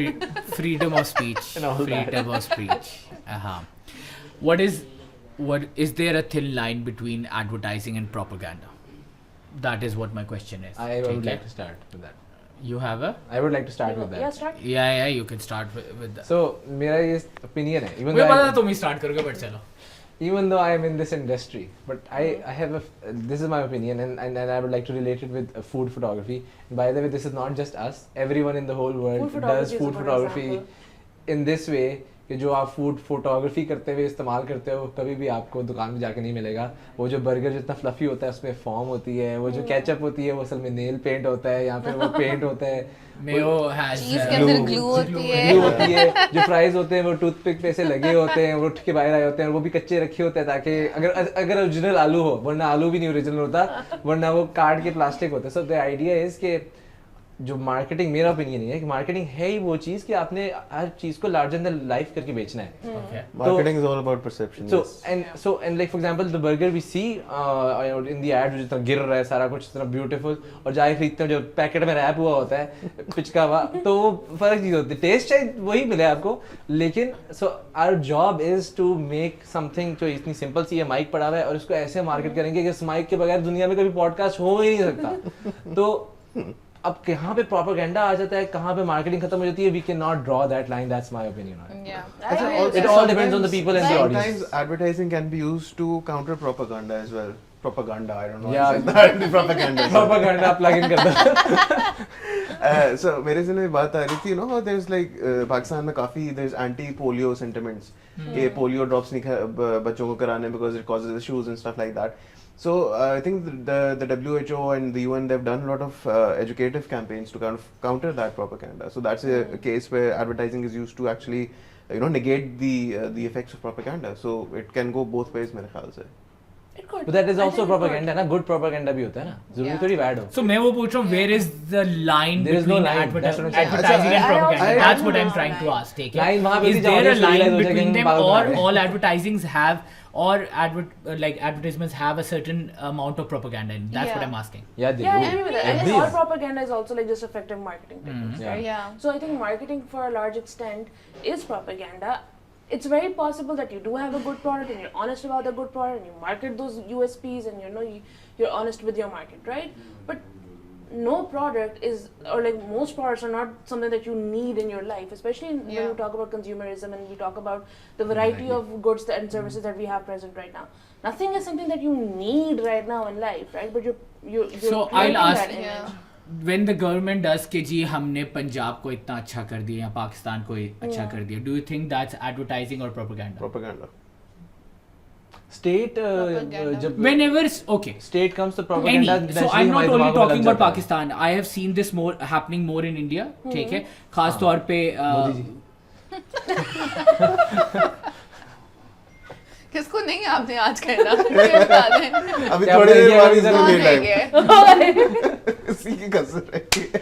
freedom of speech.
And all that.
Freedom of speech. What is there a thin line between advertising and propaganda? That is what my question is.
I would
ठीक
like
है?
to start with that
You have a?
I would like to start with
Yeah,
that
start.
Yeah, you can start with that.
so मेरा ये opinion है even
मुझे
though
पता
I-
था तुम ही start करोगे but चलो.
even though I am in this industry, but I have this is my opinion and I would like to relate it with food photography. And by the way, this is not just us. Everyone in the whole world
Food photography
does
is a
food
good
photography
example.
in this way कि जो आप food photography करते हुए इस्तेमाल करते हो कभी भी आपको दुकान में जाके नहीं मिलेगा वो जो बर्गर जितना फ्लफी होता है उसमें फॉर्म होती है वो जो केचप होती है वो असल में नेल पेंट होता है या फिर वो पेंट होता है
Mayo has
Cheese के अंदर
glue.
glue होती है.
glue होती है जो फ्राइज होते हैं वो टूथपिक पे से लगे होते हैं वो उठ के बाहर आए होते हैं और वो भी कच्चे रखे होते हैं ताकि अगर ओरिजिनल आलू हो वरना आलू भी नहीं ओरिजिनल होता वरना वो काट के प्लास्टिक होता है सो द आइडिया इज कि जो मार्केटिंग मेरा ओपिनियन है कि मार्केटिंग है ही वो चीज़ कि आपने हर चीज़ को लार्जर देन लाइफ करके बेचना है
Okay.
Marketing is all about perception.
So
yes.
and like for example the burger we see in the ad जो जितना गिर रहा है सारा कुछ इतना beautiful और जाके खरीदते हैं जो पैकेट में रैप हुआ होता है पिचका हुआ तो वो फर्क चीज़ होती है टेस्ट शायद वही मिले आपको लेकिन so our job is to make something जो इतनी सिंपल सी है माइक पड़ा हुआ है और उसको ऐसे मार्केट करेंगे कि इस माइक के बगैर दुनिया में कभी पॉडकास्ट हो ही नहीं सकता तो अब कहाँ पे प्रोपेगेंडा आ जाता है कहाँ पे मार्केटिंग खत्म हो जाती है we can not draw that line that's my opinion
Yeah.
Also,
I-
also
It all depends on the people and the
sometimes
audience.
advertising can be used to counter propaganda as well. Propaganda, I don't know.
Yeah.
why I said that. Propaganda.
Propaganda plug in कर दो
So मेरे से बात आ रही थी you know there's like Pakistan में काफी there's anti polio sentiments कि polio drops नहीं बच्चों को कराने because it causes issues and stuff like that. So I think the WHO and the UN they've done a lot of educative campaigns to kind of counter that propaganda. So that's a case where advertising is used to actually negate the effects of propaganda. So it can go both ways मेरे ख्याल से.
It could.
But that is
I
also
think it could.
propaganda ना good propaganda भी होता है ना जरूरी
Yeah.
थोड़ी bad हो
So मैं वो पूछ रहा हूँ where is the line
There is no
between
line, that's what I'm saying.
advertising and
I also-
propaganda? That's what
I
I'm
know
trying to
line.
ask. ठीक है?
Line वहाँ पे
Is
भी जहाँ
there a
audience
line
realize हो जाए कि
between
हम
them
पागल
or
बना रहे हैं?
all advertisings have or advertisements have a certain amount of propaganda in? That's what
Yeah.
I'm asking.
Yeah, they
Yeah, I
do.
agree with that. I
Agree.
think all propaganda is also like just effective marketing techniques,
Yeah.
right?
Yeah.
So I think marketing for a large extent is propaganda. It's very possible that you do have a good product and you're honest about the good product and you market those USPs and you're honest with your market, right? But no product is, or like most products are not something that you need in your life, especially when
Yeah.
we talk about consumerism and we talk about the variety
Exactly.
of goods and services that we have present right now. Nothing is something that you need right now in life, right? But you're
So I'll
creating
ask-
that image.
Yeah.
When the government does कि जी हमने पंजाब को इतना अच्छा कर दिया या पाकिस्तान को अच्छा
Yeah.
कर दिया, do you think that's advertising or propaganda?
Propaganda.
State
Propaganda.
जब
Whenever okay.
state comes to
Any.
propaganda,
So
naturally
I'm not
हमारे
only
दिमाग में
talking
लग
about
जाता है।
Pakistan. I have seen this more happening more in India. ठीक है, खास तौर पे
मोदी जी
किसको नहीं आपने आज कहना ये बता दें
अभी
क्या
थोड़ी
बोलेंगे
देर बाद
अभी
इसमें
कौन
मेरी
रह
लाइफ
गया
इसी की कसर रहती है।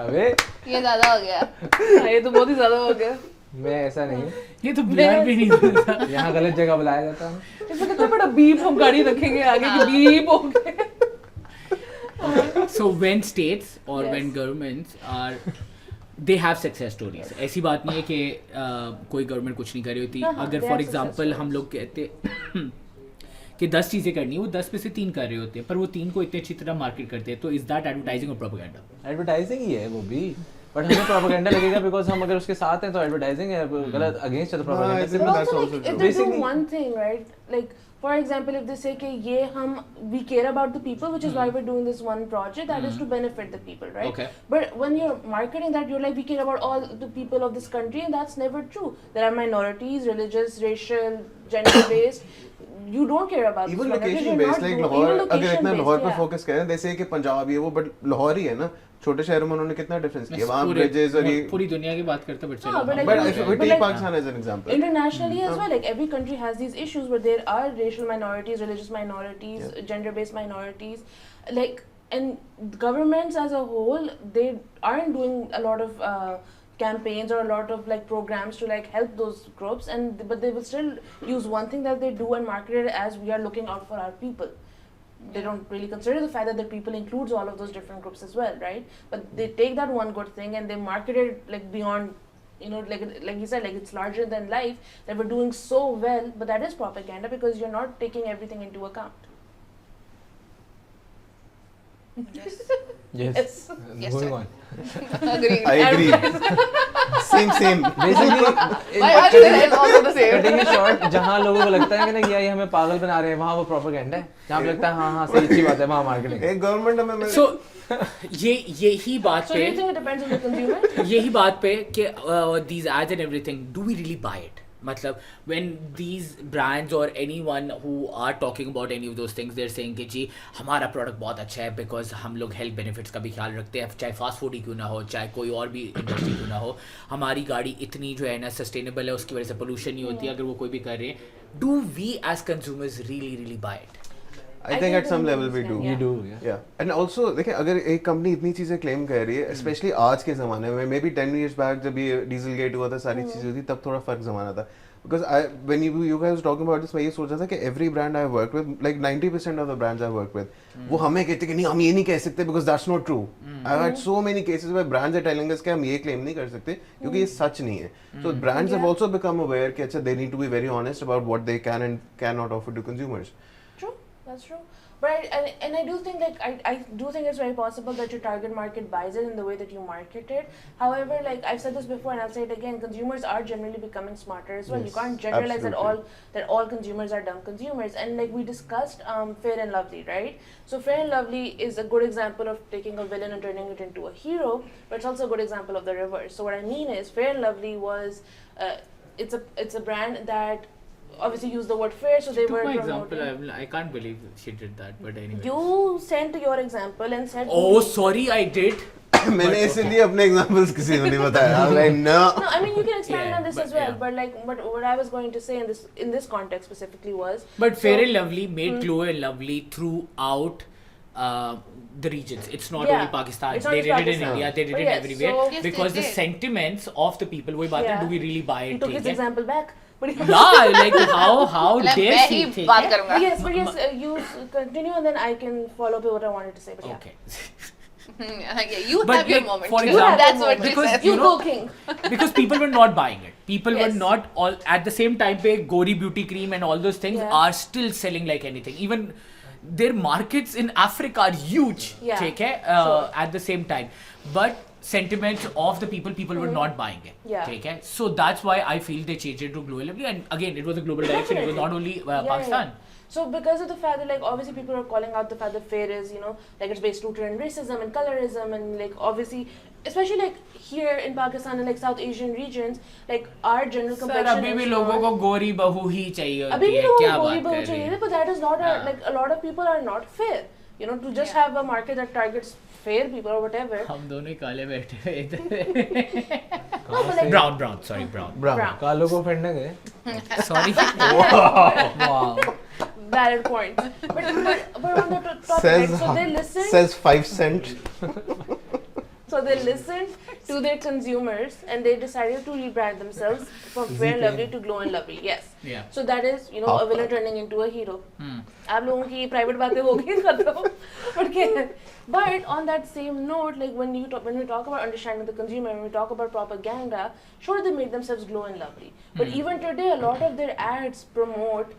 अबे
ये ज्यादा हो गया
हाँ, ये तो बहुत ही ज्यादा हो गया।
मैं ऐसा नहीं हूँ,
ये तो बिहार भी नहीं होता.
यहाँ गलत जगह बुलाया जाता हूँ।
इसमें कितना बड़ा बीप हम गाड़ी रखेंगे आगे की बीप हो गए।
So when states or
Yes.
when governments are they have success stories. ऐसी बात नहीं है कि कोई गवर्नमेंट कुछ नहीं कर रही होती.
हाँ, हाँ,
अगर
they
for
have
example
success
हम लोग कहते कि 10 चीजें करनी है, वो 10 में से 3 कर रहे होते हैं, पर वो 3 को इतने अच्छी तरह मार्केट करते हैं, तो इज दैट एडवर्टाइजिंग और प्रोपेगेंडा?
एडवर्टाइजिंग ही है वो भी, बट हमें प्रोपेगेंडा लगेगा बिकॉज हम अगर उसके साथ हैं तो एडवर्टाइजिंग है, गलत अगेंस्ट है तो
I
propaganda
think
But
that's
also,
also
like, if
true.
they do
Basically-
one thing, right? Like, for example, if they say कि ये हम we care about the people, which is why we're doing this one project, that is to benefit the people, right?
Okay.
But when you're marketing that, you're like, we care about all the people of this country, and that's never true. There are minorities, religious, racial, gender-based. You don't care about
Even
these minorities,
location
you're
based,
not
like
doing-
Lahore,
even
अगर इतना
location-based,
Lahore पर
yeah.
Focus करें, जैसे कि पंजाब ये वो, but Lahore ही है ना, छोटे शहरों में उन्होंने कितना डिफरेंस किया, वहाँ ब्रिजेस और ये,
पूरी दुनिया की बात करते हैं, but
हाँ,
चलो
but
हम
like-
but
लोग
if
हैं.
we
but
take
like-
Pakistan as an example,
Internationally as well, like every country has these issues where there are racial minorities, religious minorities, gender-based minorities, like, and governments as a whole, they aren't doing a lot of campaigns or a lot of like programs to like help those groups, and but they will still use one thing that they do and market it as we are looking out for our people. They don't really consider the fact that the people includes all of those different groups as well, right? But they take that one good thing and they market it like beyond, you know, like you said, like it's larger than life, that we're doing so well, but that is propaganda because you're not taking everything into account.
yes
Yes.
Yes,
Moving
sir.
on.
agreed
I agree. same.
Basically,
why are they also the same
cutting short, जहाँ लोगों को लगता है कि ना ये हमें पागल बना रहे हैं, वहाँ वो प्रोपेगेंडा है, जहाँ पे लगता है हाँ हाँ सही अच्छी बात है, वहाँ मार्केटिंग।
एक गवर्नमेंट हमें
So यही बात
So do you
पे
think it depends on the consumer?
यही बात पे कि these ads and everything, do we really buy it? मतलब when these brands or anyone who are talking about any of those things, they're saying कि जी हमारा product बहुत अच्छा है because हम लोग हेल्थ बेनिफिट्स का भी ख्याल रखते हैं, चाहे फास्ट फूड ही क्यों ना हो, चाहे कोई और भी इंडस्ट्री क्यों ना हो, हमारी गाड़ी इतनी जो है ना सस्टेनेबल है, उसकी वजह से पोल्यूशन नहीं होती अगर वो कोई भी कर रहे हैं. Do we as consumers really buy it?
I think at some level we do.
Yeah.
You do, yeah.
Yeah. And also देखिए अगर एक कंपनी इतनी चीजें क्लेम कर रही है, स्पेशली आज के जमाने में, मे बी 10 years बैक जब ये डीजल गेट हुआ था, सारी चीजें हुई थी, तब थोड़ा फर्क जमाना था. Because when you guys were talking about this, मैं ये सोच रहा था कि every brand I work with, like 90% of the brands I work with, वो हमें कहते कि नहीं हम ये नहीं कह सकते because that's not true. I've had so many cases where brands are telling us कि हम ये claim नहीं कर सकते क्योंकि ये सच नहीं है. So brands have also become aware कि अच्छा they need to be very honest about what they can and cannot offer to consumers.
True, that's true. But I do think like I do think it's very possible that your target market buys it in the way that you market it. However, like I've said this before and I'll say it again, consumers are generally becoming smarter as well. You
Yes,
can't generalize
absolutely.
that all consumers are dumb consumers. And like we discussed Fair and Lovely, right? So Fair and Lovely is a good example of taking a villain and turning it into a hero, but it's also a good example of the reverse. So what I mean is Fair and Lovely was it's a brand that obviously use the word fair, so they
Took
were
my
promoting.
example. I can't believe she did that, but anyway.
You sent your example and said.
Oh, sorry, I did.
मैंने इसीलिए अपने examples किसी को नहीं बताया. I was like no.
No, I mean you can expand
Yeah,
on this
but
as well,
yeah.
but like, but what I was going to say in this context specifically was.
But Fair
so-
and Lovely made Glow and Lovely throughout the regions. It's not
Yeah.
only Pakistan.
It's not
They
just
did it in
Pakistan.
India. They did
But
it
yes,
everywhere
so-
Yes,
because
they
the
did.
sentiments of the people. वही बात है.
Yeah.
Do we really buy
He
it?
took his
ठीक है?
example back. But
Yeah, like how
मतलब
dare
मैं
she?
ही
ठीक
बात
है?
करूंगा.
but yes, you continue and then I can follow up with what I wanted to say. But yeah.
Okay.
Yeah, you
But
have your
like,
moment.
for
You-
example,
that's what she
because
said.
You
you know-
go king.
Because people were not buying it. People were
Yes.
not all at the same time. Pe Gori beauty cream and all those things
Yeah.
are still selling like anything. Even their markets in Africa are huge.
Yeah.
ठीक है?
Sure.
At the same time, but sentiments of the people were not buying it.
Yeah.
ठीक है? So that's why I feel they changed it to Glow and Lovely. And again, it was a global direction. It was not only Pakistan.
So because of the fact that like obviously people are calling out the fact that fair is, you know, like it's based rooted in racism and colorism and like obviously especially like here in Pakistan and like South Asian regions, like our general
sir
complexion
अभी भी
is
लोगों
not-
को गोरी बहू ही चाहिए
अभी
होती
भी
है,
लोगों
क्या
को गोरी
बात
बहू
कर रही
चाहिए,
है?
but that is not
हाँ.
like a lot of people are not fair. You know, to just
Yeah.
have a market that targets fair people or whatever.
हम दोनों ही काले बैठे हुए इधर
No, but like
brown brown sorry brown
brown.
कालों को फेंटने गए
sorry wow
Valid point. But on the topic,
Says,
right, so they listen.
says 5 cent.
So they listened to their consumers and they decided to rebrand themselves from Fair and Lovely to Glow and Lovely. Yes.
Yeah.
So that is, you know, a villain turning into a hero. आप लोगों की private बातें हो गई खत्म. Okay. But on that same note, like when we talk about understanding the consumer, when we talk about propaganda, sure they made themselves glow and lovely. But even today, a lot of their ads promote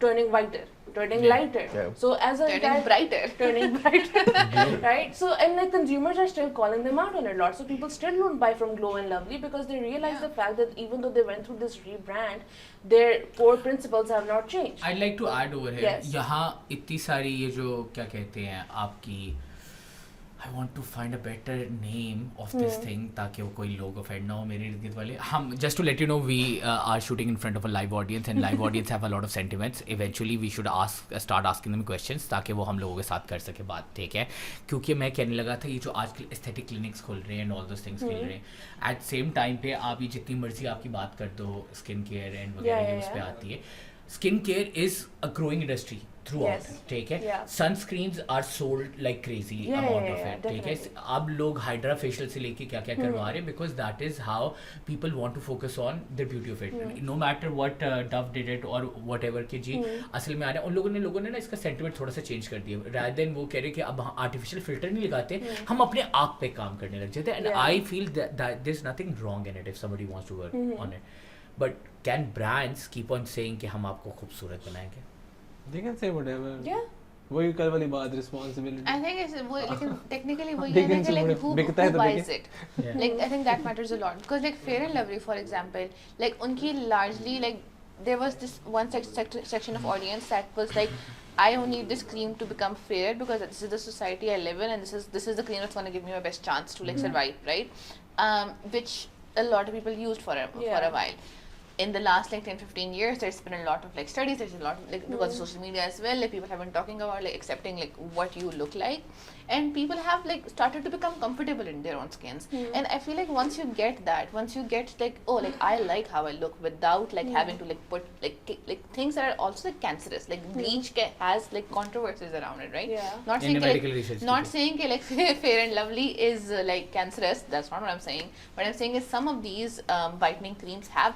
turning whiter, turning lighter.
Yeah.
So as a
Turning brighter.
turning brighter, right? So and like consumers are still calling them out on it. Lots of people still don't buy from Glow and Lovely because they realize the fact that even though they went through this rebrand, their core principles have not changed.
I'd like to add over here.
Yes.
यहाँ इतनी सारी ये जो क्या कहते हैं आपकी I want to find a better name of this thing ताकि वो कोई लोग offend ना हो मेरे इर्द गिर्द वाले हम just to let you know we are shooting in front of a live audience and live audience have a lot of sentiments eventually we should start asking them questions ताकि वो हम लोगों के साथ कर सके बात ठीक है क्योंकि मैं कहने लगा था ये जो आजकल aesthetic clinics खोल रहे हैं and all those things खोल रहे हैं at same time पे आप ये जितनी मर्जी आपकी बात कर दो skin care and वगैरह ये उस पे आती है skin care is a growing industry throughout
Yes.
ठीक है
Yeah.
sunscreens are sold like crazy
Yeah,
amount
yeah,
of
yeah,
it ठीक है
definitely.
अब लोग हाइड्रा फेशियल से लेके क्या क्या करवा रहे हैं because that is how people want to focus on the beauty of it no matter what Dove did it or whatever कि जी असल में आ रहा है उन लोगों ने ना इसका सेंटीमेंट थोड़ा सा चेंज कर दिया rather than वो कह रहे कि अब आर्टिफिशियल फिल्टर नहीं लगाते हम अपने आप पे काम करने लग जाते हैं and
Yeah.
I feel that there's nothing wrong in it if somebody wants to work on it but can brands keep on saying कि हम आपको खूबसूरत बनाएंगे
they can say whatever
Yeah.
वही कल वाली बात responsibility
I think it's वो लेकिन technically वो
They
ये
can
है कि
say
like
whatever.
who
बिकता है तो
buys
बिके।
it. Like I think that matters a lot because like Fair and Lovely for example, like उनकी largely like there was this one section of audience that was like I only need this cream to become fair because this is the society I live in and this is the cream that's going to give me my best chance to like survive, right? Which a lot of people used for a while. In the last like 10-15 years there's been a lot of like studies, there's a lot of, like because of social media as well, like people have been talking about like accepting like what you look like and people have like started to become comfortable in their own skins and I feel like once you get like oh like I like how I look without like having to like put like things that are also like cancerous like bleach has like controversies around it, right?
Yeah.
Not
In
saying
the
कि,
medical research
not
too.
saying कि, like Fair and Lovely is like cancerous, that's not what I'm saying. What I'm saying is some of these whitening creams have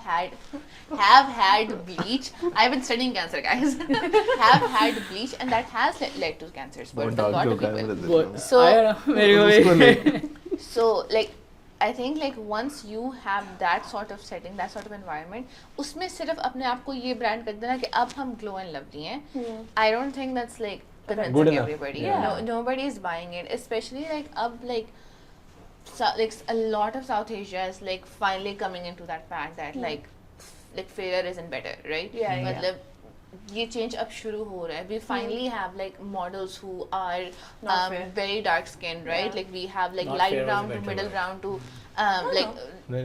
had bleach. I've been studying cancer, guys. have had bleach and that has led to cancers for a lot of people. So so like I think like once you have that sort of setting, that sort of environment, उसमें सिर्फ अपने आप को ये brand कर देना कि अब हम Glow and Lovely हैं. I don't think that's like convincing
Good enough.
everybody.
Yeah.
No, nobody is buying it, especially like अब like like a lot of South Asia is like finally coming into that fact that like fairer isn't better, right?
Yeah, yeah.
मतलब ये change अब शुरू हो रहा है. We finally have like models who are
Not fair.
very dark skinned, right?
Yeah.
Like we have like
Not
light
fair was
brown to
better
middle
word.
brown to like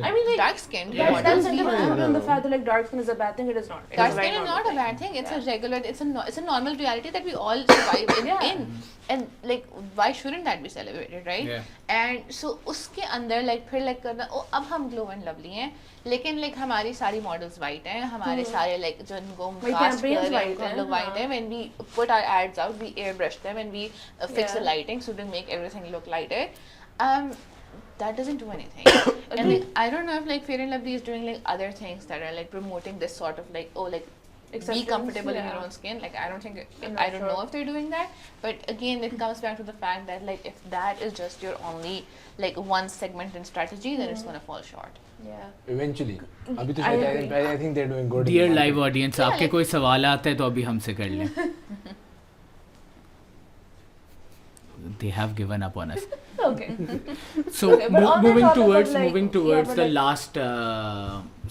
I mean like
dark skinned
Yeah.
that's
models.
sentiment
We have.
on the fact that like dark skin is a bad thing. It is not. It
Dark
is a very
skin is
normal
not a
thing.
bad thing. It's
Yeah.
a regular. It's a normal reality that we all survive
Yeah.
in. And like why shouldn't that be celebrated, right?
Yeah.
And so उसके अंदर like फिर like करना ओ अब हम Glow and Lovely हैं लेकिन like हमारी सारी models white हैं हमारे सारे like जो इनको हम
My
cast कर
campaigns
रहे हैं
white
उनको हम
हैं,
लोग white
हाँ.
हैं. When we put our ads out, we airbrush them and we fix the
Yeah.
lighting so they make everything look lighter. That doesn't do anything. And like I don't know if like Fair and Lovely is doing like other things that are like promoting this sort of like oh like be
Acceptance,
comfortable in your
yeah.
own skin. Like I don't think
I'm not
I don't
sure.
know if they're doing that. But again, it comes back to the fact that like if that is just your only like one segment in strategy, then it's gonna fall short.
Yeah.
eventually अभी तो
I
शायद
agree.
I think they're doing good in
dear
the
live
market.
Audience
Yeah,
आपके
like-
कोई सवाल आते हैं तो अभी हमसे कर लें they have given up on us
Okay.
so
Okay, but on the
moving
topic of,
towards
like-
moving
yeah,
towards
but
the
like-
last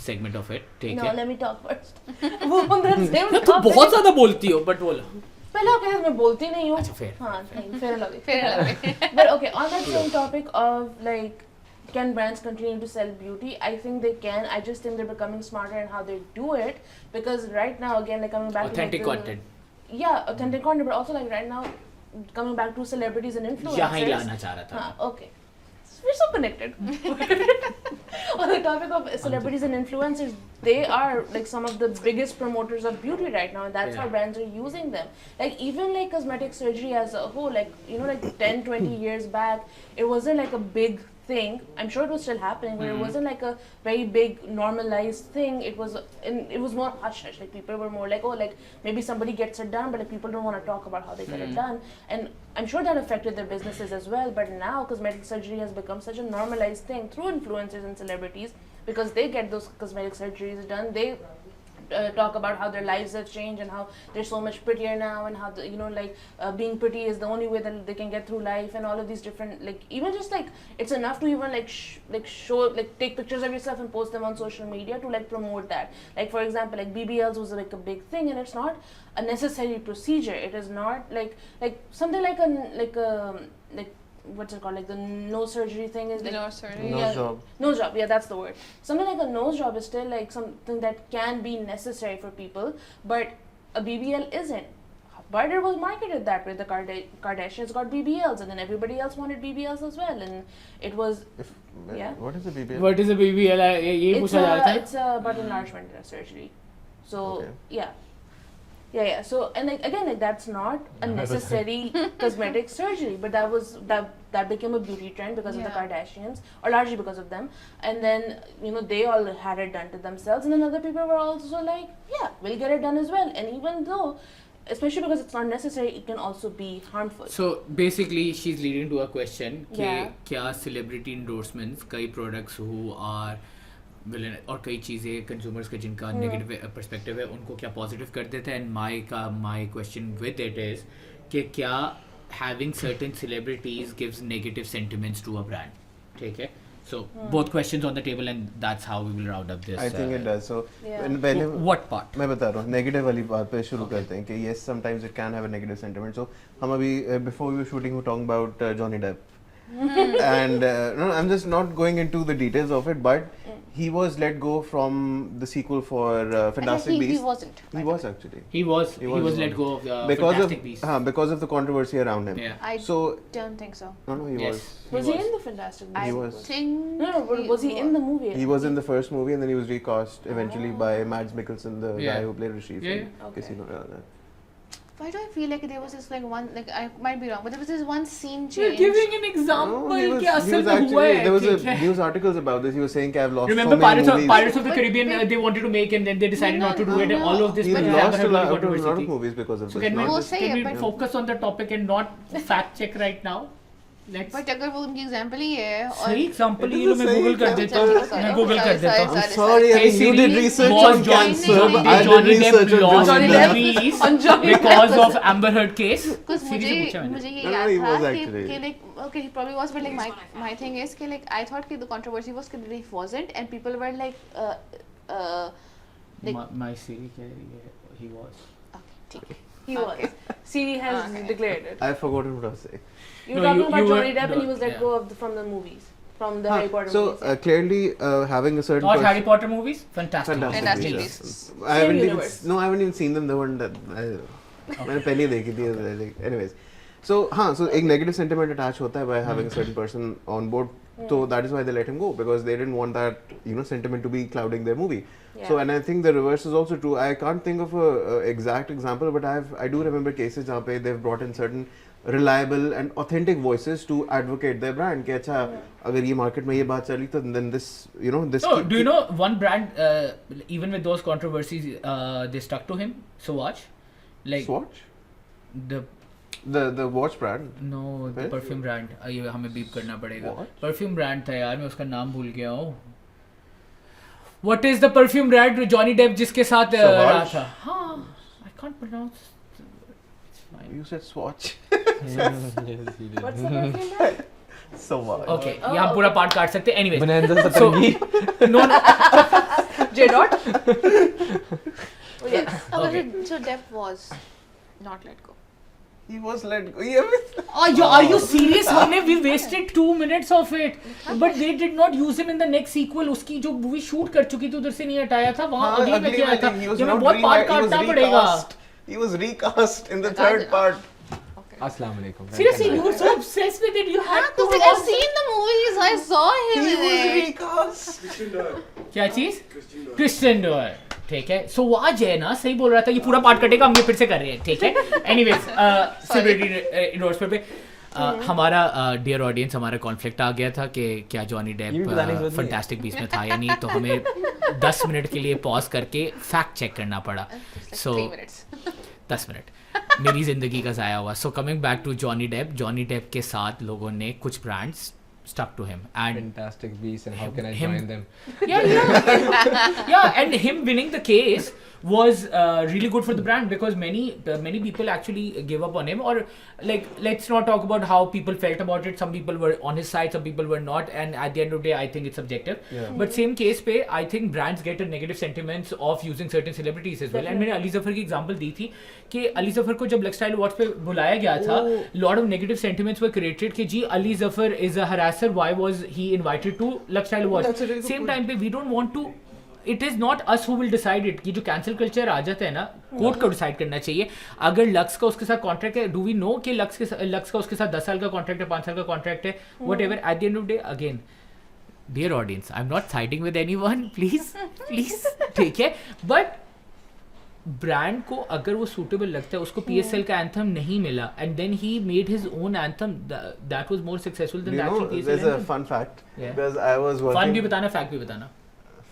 segment of it take
No,
it
let me talk first. वो on that same
ना, तू
topic-
बहुत ज्यादा बोलती हो but बोलो
पहले आप कहते थे मैं बोलती नहीं हूँ.
अच्छा fair
हाँ, नहीं, fair and lovely.
Fair and Lovely.
But okay, on that same topic of like can brands continue to sell beauty? I think they can. I just think they're becoming smarter in how they do it, because right now, again, like coming back
Authentic
to like
content.
Yeah, authentic content, but also like right now, coming back to celebrities and influencers.
यहाँ ही लाना चाह रहा था
Huh, okay. We're so connected. On the topic of celebrities and influencers, they are like some of the biggest promoters of beauty right now, and that's how
Yeah.
brands are using them. Like even like cosmetic surgery as a whole, like you know, like 10, 20 years back, it wasn't like a big thing. I'm sure it was still happening, but it wasn't like a very big normalized thing. It was more hush hush. Like people were more like, oh, like maybe somebody gets it done, but like people don't want to talk about how they get it done. And I'm sure that affected their businesses as well. But now cosmetic surgery has become such a normalized thing through influencers and celebrities, because they get those cosmetic surgeries done. They talk about how their lives have changed and how they're so much prettier now, and how the, you know, like being pretty is the only way that they can get through life, and all of these different, like even just like it's enough to even like show, like take pictures of yourself and post them on social media to like promote that. Like for example, like BBLs was like a big thing, and it's not a necessary procedure. It is not like something like what's it called, like the nose surgery thing is like
Nose surgery.
Nose job.
Nose job, yeah, that's the word. Something like a nose job is still like something that can be necessary for people, but a BBL isn't. But it was marketed that way. The Kardashians got BBLs, and then everybody else wanted BBLs as well, and it was Yeah.
What is a BBL?
What is a BBL? ये पूछा जा रहा था.
it's a butt enlargement surgery. So
Okay.
yeah. So and like again, like that's not a necessary cosmetic surgery, but that became a beauty trend because of the
Yeah.
Kardashians, or largely because of them. And then you know they all had it done to themselves, and then other people were also like, yeah, we'll get it done as well. And even though, especially because it's not necessary, it can also be harmful.
So basically, she's leading to a question कि
Yeah.
क्या celebrity endorsements, कई products who are villain और कई चीज़ें consumers के जिनका negative perspective है उनको क्या positive कर देते हैं, and my question with it is कि क्या having certain celebrities gives negative sentiments to a brand, ठीक है? So both questions on the table, and that's how we will round up this.
I think it does. So
Yeah.
पहले
What part?
मैं बता रहा हूँ negative वाली बात पे शुरू करते हैं कि yes sometimes it can have a negative sentiment. So हम अभी before we were shooting we were talking about Johnny Depp. And no, I'm just not going into the details of it, but he was let go from the sequel for Fantastic
he
Beasts.
wasn't.
He was actually.
He was let go of Fantastic Beasts.
Because of the controversy around him.
Yeah.
I
So
don't think so.
no, he
Yes.
Was he in the Fantastic Beasts?
I
was.
think
No, but was he in the movie?
He was in the first movie, and then he was recast eventually by Mads Mikkelsen, the
Yeah.
guy who played Rishi
Yeah,
from
okay.
Casino Royale.
Why do I feel like there was this like one, like I might be wrong, but there was this one scene
You're
change.
giving an example
No, he was
कि असल में
actually,
हुआ है.
there was
ठीक
a
है.
news articles about this. He was saying I've lost
Remember
so many movies.
Pirates of the Caribbean they wanted to make, and then they decided
No,
not to do it, and
no.
all of this
He
was
lost a lot
controversy.
of movies because of
So
this.
can we,
not
वो
just-
सही है,
can we
but-
focus on the topic and not fact check right now? Let's.
But अगर वो उनकी example ही है और
सही example
It
ये
is
लो
the
मैं
same
गूगल कर
example.
देता हूँ.
Sorry,
मैं गूगल कर देता हूँ.
I'm sorry, I
Hey,
mean, you
Siri,
did research
was
on
Johnny
cancer,
Depp-
but I did
Johnny Depp
research on
lost
Johnny
the
Depp.
movies
On Johnny
because
Depp.
of Amber Heard case.
Because
Siri से पूछा मैंने.
मुझे ये
No, no,
याद
he was
था
actually.
कि like okay he probably was, but like my thing is कि like I thought कि the controversy was that he wasn't, and people were like like
My Siri कह रही है he was.
okay ठीक है.
He was. Siri has
Okay.
declared it.
I forgot what I was saying.
You were
No,
talking
you
about
were-
Johnny Depp, and he was let
yeah.
go from the movies, from the Harry Potter
So
movies.
clearly, having a certain.
Not
person-
Harry Potter movies. Fantastic.
Fantastic
Fantastic
Beasts.
Beasts.
I haven't even
universe.
no, I haven't even seen them. The one that मैंने पहले देखी थी. Anyways, so so एक negative sentiment attached होता है by having a certain person on board. So that is why they let him go, because they didn't want that sentiment to be clouding their movie.
Yeah.
So and I think the reverse is also true. I can't think of a exact example, but I do remember cases जहाँ पे they've brought in certain reliable and authentic voices to advocate their brand. कि अच्छा अगर ये market में ये बात चल रही तो then this this.
No, do you know one brand? Even with those controversies, they stuck to him. Swatch, like
Swatch?
the
The watch brand.
no the
Huh?
perfume brand. ये हमें बीप करना पड़ेगा.
What?
Perfume brand था यार, मैं उसका नाम भूल गया हूँ. What is the perfume brand Johnny Depp जिसके साथ रहा
Sauvage?
था? हाँ, I can't pronounce. It's fine.
You said Swatch.
Yes, he did.
What's the perfume brand?
Sauvage.
Okay,
Oh,
ये हम पूरा पार्ट काट सकते हैं. Anyways,
Bonanza
so
Satangi.
no,
J. Dot. Oh, yes.
Oh,
Okay.
so Depp was not let go.
He was let go. Yeah.
Are you serious? हमने we wasted 2 minutes of it, but they did not use him in the next sequel. उसकी जो movie shoot कर चुकी थी उधर से नहीं हटाया था, वहाँ
हाँ,
अगले में
अगली
क्या
में
था?
नहीं, he was
ये मैं
not
बहुत पार्ट
he was
काटना पड़ेगा.
recast. He was recast in the third part.
Assalamu alaikum.
Seriously, you were so obsessed with it. You had to.
Because I've seen the movies, I saw him
He
in
was
it.
recast.
क्या चीज? Christian door. ठीक है. So वो आज है ना, सही बोल रहा था. ये पूरा पार्ट कटेगा, हम ये फिर से कर रहे हैं. ठीक है. Anyways, celebrity endorsement पे हमारा डियर ऑडियंस हमारा कॉन्फ्लिक्ट आ गया था कि क्या जॉनी
ये भी बताने की
डेप
जरूरत नहीं है।
फैंटास्टिक बीस्ट में था या नहीं, तो हमें 10 मिनट के लिए पॉज करके फैक्ट चेक करना पड़ा.
Like
So
3 minutes.
10 मिनट मेरी जिंदगी का ज़ाया हुआ. So coming back to Johnny Depp के साथ लोगों ने कुछ brands stuck to him and
Fantastic beast, and how can I
him-
join them?
yeah, and him winning the case was really good for the brand because many people actually gave up on him, or like let's not talk about how people felt about it. Some people were on his side, some people were not, and at the end of the day I think it's subjective.
Yeah.
But same case पे I think brands get a negative sentiments of using certain celebrities as well. And मैंने अली जफर की example दी थी कि अली जफर को जब Lifestyle Awards पे बुलाया गया था, lot of negative sentiments were created कि ji Ali Zafar is a harasser, why was he invited to Lifestyle Awards?
That's a really good
Same
point.
time पे we don't want to, it is not us who will decide it. कि जो cancel culture आ जाता है ना, court को decide करना चाहिए. अगर लक्स का उसके साथ कॉन्ट्रैक्ट है, डू वी नो कि लक्स का उसके साथ 10 साल का कॉन्ट्रैक्ट है, 5 साल का कॉन्ट्रैक्ट है, whatever. At the end of day again dear audience, I am not siding with anyone, please ठीक है. बट ब्रांड को अगर वो सूटेबल लगता है, उसको PSL का एंथम नहीं मिला and then he made his own anthem, that was more successful
Do
then
you
that
know,
PSL
there's a
anthem.
fun fact.
Yeah.
Because I was working.
Fun भी बताना, fact भी बताना.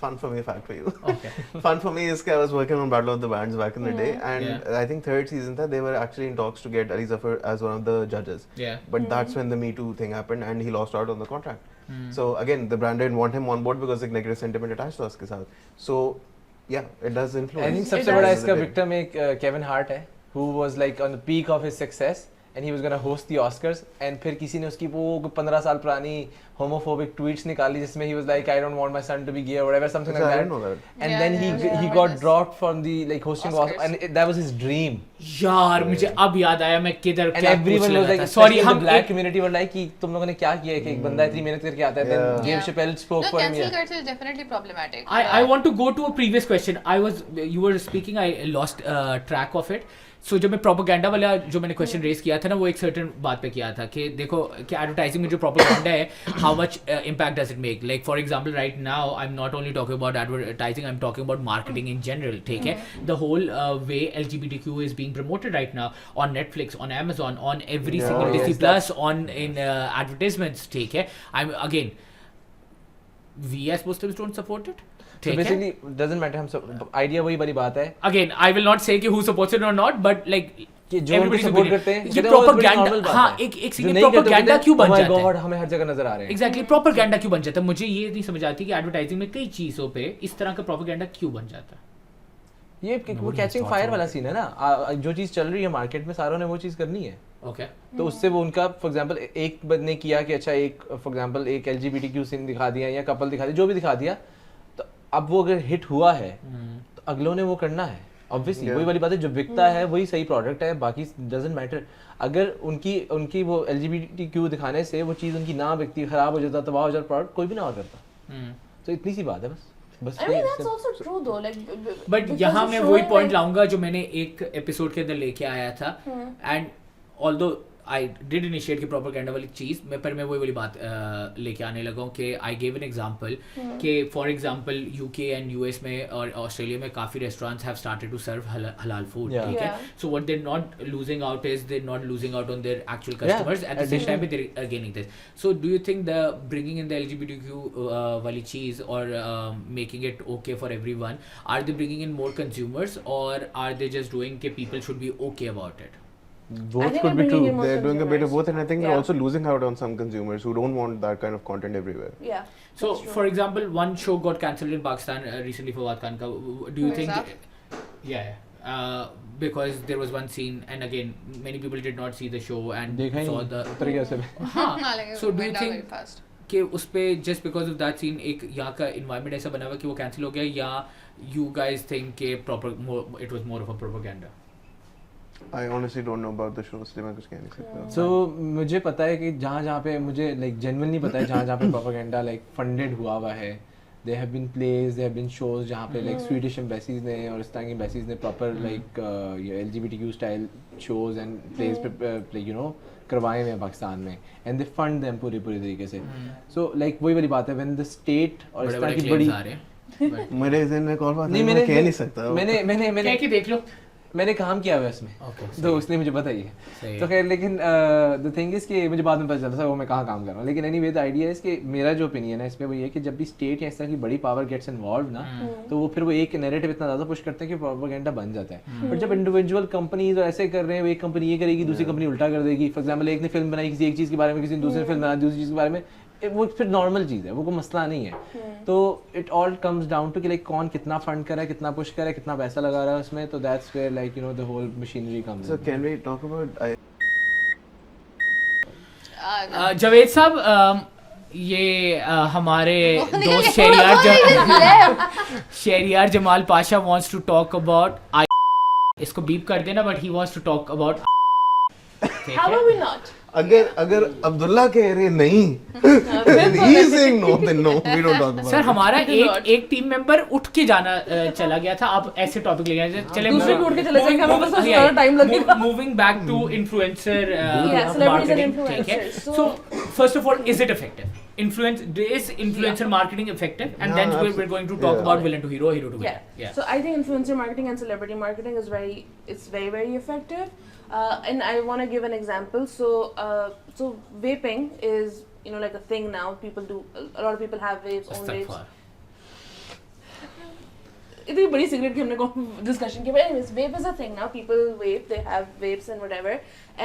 Fun for me, fact for you.
Okay.
Fun for me is that I was working on Battle of the Bands back in the day, and
Yeah.
I think third season tha, they were actually in talks to get Ali Zafar as one of the judges.
Yeah.
But that's when the Me Too thing happened, and he lost out on the contract.
Hmm.
So again, the brand didn't want him on board because the negative sentiment attached to us ke saath. So yeah, it does influence.
I think
It
सबसे
does.
बड़ा इसका victim एक Kevin Hart है, who was like on the peak of his success, and he was gonna host the Oscars, and फिर किसी ने उसकी वो 15 साल पुरानी homophobic tweets निकाली जिसमें he was like, I don't want my son to be gay or whatever, something
So
like
I
that.
didn't know that.
And
Yeah,
then
yeah,
he
yeah.
got dropped from the like hosting
Oscars.
Oscars, and that was his dream.
यार मुझे अब याद आया मैं किधर
And
क्या
everyone
पूछने
was
लगा
like,
था.
especially
सॉरी
in the
हम
black
एक-
community were like कि तुम लोगों ने क्या किया है कि एक बंदा इतनी मेहनत करके आता है, then
Yeah.
Dave
Yeah.
Chappelle spoke
No,
for him.
cancel
Yeah.
culture is definitely problematic.
I want to go to a previous question. You were speaking, I lost track of it. So जब मैं propaganda वाला जो मैंने question raise किया था ना, वो एक सर्टेन बात पे किया था कि देखो कि एडवर्टाइजिंग में जो प्रोपेगेंडा है, how much impact does it make. Like for example right now I am not only talking about advertising, I am talking about marketing in general. ठीक है. The whole way LGBTQ is being promoted right now on Netflix, on Amazon, on every
Yeah.
single
Oh,
Disney
yes,
Plus, on in advertisements. ठीक है. I'm again, we as Muslims don't support it.
So
ठीक है.
basically doesn't matter, हम सब idea वही वाली बात है
Again, I will not say कि who supports it or not, but like
कि जो उनको
everybody's
सपोर्ट
opinion.
करते हैं
ये
कहते हैं, वो बड़ी
propaganda,
normal बात
हाँ,
है।
एक
जो
second,
नहीं करते,
propaganda
कहते हैं,
क्यों बन
"Oh my
जाता है?"
God, हमें हर जगह नजर आ रहे हैं।
एग्जैक्टली प्रोपेगेंडा क्यों बन जाता है. मुझे ये नहीं समझ आती कि एडवर्टाइजिंग में कई चीजों पे इस तरह का प्रोपेगेंडा क्यों बन जाता है.
ये वो कैचिंग फायर वाला सीन है ना, जो चीज चल रही है मार्केट में सारों ने वो चीज करनी है,
ओके.
तो उससे वो उनका फॉर एग्जांपल एक बंदे किया कि अच्छा एक फॉर एग्जांपल एक LGBTQ सीन दिखा दिया या कपल दिखा दिया, जो भी दिखा दिया, तो अब वो अगर हिट हुआ है तो अगलों ने वो करना है. Obviously
Yeah.
वही वाली बात है, जो बिकता है वही सही प्रोडक्ट है, बाकी डजंट मैटर. अगर उनकी वो LGBTQ दिखाने से वो चीज़ उनकी ना बिकती, खराब हो जाता, तबाह हो जाता प्रोडक्ट, कोई भी ना और करता. तो इतनी सी बात है बस
I mean, that's also true though. Like,
but
because
यहाँ
of
मैं
showing,
वही पॉइंट
like-
लाऊंगा जो मैंने एक एपिसोड के अंदर लेके आया था. And although I did initiate की प्रोपेगेंडा वाली चीज पर मैं वही वाली बात लेके आने लगा हूँ कि आई गेव एन एग्जांपल कि for example UK and US में और ऑस्ट्रेलिया में काफ़ी restaurants have started to serve हलाल फूड.
Yeah.
ठीक है.
Yeah.
So what they not losing out is they not losing out on their actual customers. At the same time they are gaining this. So do you think the bringing in the LGBTQ वाली चीज और making it okay for everyone, are they bringing in more consumers और are they just doing कि people should be okay about it?
Both
think
could
they're
be
bringing
true.
in more
They're doing a bit of
consumers.
both, and I think they're
Yeah.
also losing out on some consumers who don't want that kind of content everywhere.
Yeah.
So,
that's true.
for example, one show got cancelled in Pakistan recently for Khan ka. Do you
Mirza?
think? Yeah. Because there was one scene, and again, many people did not see the show and
देखा ही
saw
नहीं,
the.
उतर गया सब.
हाँ.
हाँ, like,
So,
it
do you
went down very
think
fast.
कि उस पे just because of that scene एक यहाँ का environment ऐसा बना हुआ कि वो cancel हो गया, या you guys think कि it was more of a propaganda?
I honestly don't know about the show, इसलिए मैं कुछ कह नहीं सकता.
So मुझे पता है कि जहाँ पे मुझे like genuinely पता है जहाँ पे propaganda like funded हुआ है. There have been plays, there have been shows जहाँ पे like Swedish embassies ने और इस तरह की embassies ने proper like LGBTQ style shows and plays like you know करवाए हुए हैं पाकिस्तान में and they fund them पूरी तरीके से. So like वही वाली बात है when the state और इस तरह की बड़ी
मेरे ज़हन में कौन बात है
नहीं
मैं कह नहीं सकता.
मैंने
क्या कि देख लो.
मैंने काम किया हुआ है इसमें
Okay,
तो इसलिए मुझे पता ही है.
सही
तो खैर लेकिन द थिंग इज कि मुझे बाद में पता चला था वो मैं कहाँ काम कर रहा हूँ. लेकिन एनीवे द आइडिया है कि मेरा जो ओपिनियन है इसमें वो ये है कि जब भी स्टेट या इस तरह की बड़ी पावर गेट्स इन्वॉल्व ना तो वो फिर वो एक नैरेटिव इतना ज़्यादा पुश करते हैं कि प्रोपेगेंडा बन जाता है. बट जब इंडिविजुअल कंपनीज ऐसे कर रहे हैं, एक कंपनी ये करेगी दूसरी कंपनी उल्टा कर देगी. फॉर एग्जाम्पल एक ने फिल्म बनाई किसी एक चीज़ के बारे में, किसी ने दूसरी फिल्म बनाई दूसरी चीज़ के बारे में, वो फिर नॉर्मल चीज़ है, वो कोई मसला नहीं है. तो it all comes down to कि लाइक कौन कितना फंड कर रहा है, कितना पुश कर रहा है, कितना पैसा लगा रहा है उसमें. तो that's where like you know the whole machinery comes.
So can we talk about
Javed साहब, ये हमारे दोस्त Shahryar Jamal Pasha wants to talk about इसको बीप कर देना, but he wants to talk about
How about we not?
अगर अब्दुल्ला कह रहे नहीं then he is saying no, then no, we don't talk about
sir
it.
हमारा एक टीम मेंबर उठ के जाना चला गया था. आप ऐसे टॉपिक ले गए. चले
दूसरे को उठ के चले जाएंगे, हमें बस थोड़ा time लगेगा.
Moving back to influencer
celebrities and
marketing. ठीक है.
influencers.
So first of all, is it effective? Is influencer marketing effective? And then we're going to talk about villain to hero, hero to villain.
Yeah. So I think influencer marketing and celebrity marketing is very effective. And I want to give an example. So vaping is like a thing now. People do. A lot of people have vapes, own vapes. इतनी बड़ी cigarette की हमने discussion की. But anyways, vape is a thing now. People vape. They have vapes and whatever.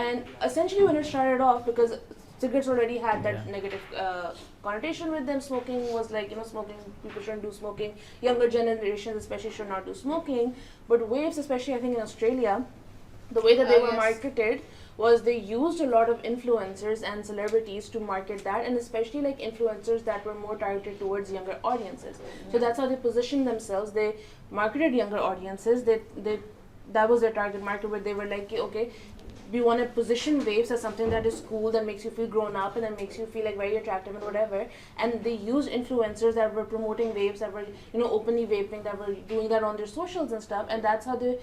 And essentially, when it started off, because cigarettes already had that negative connotation with them. Smoking was like, smoking, people shouldn't do smoking. Younger generations especially should not do smoking. But vapes, especially I think in Australia, the way that they were marketed was they used a lot of influencers and celebrities to market that, and especially like influencers that were more targeted towards younger audiences. So that's how they positioned themselves. They marketed younger audiences. That was their target market, where they were like, okay, we want to position vapes as something that is cool, that makes you feel grown up, and that makes you feel like very attractive and whatever. And they used influencers that were promoting vapes, that were openly vaping, that were doing that on their socials and stuff. And that's how they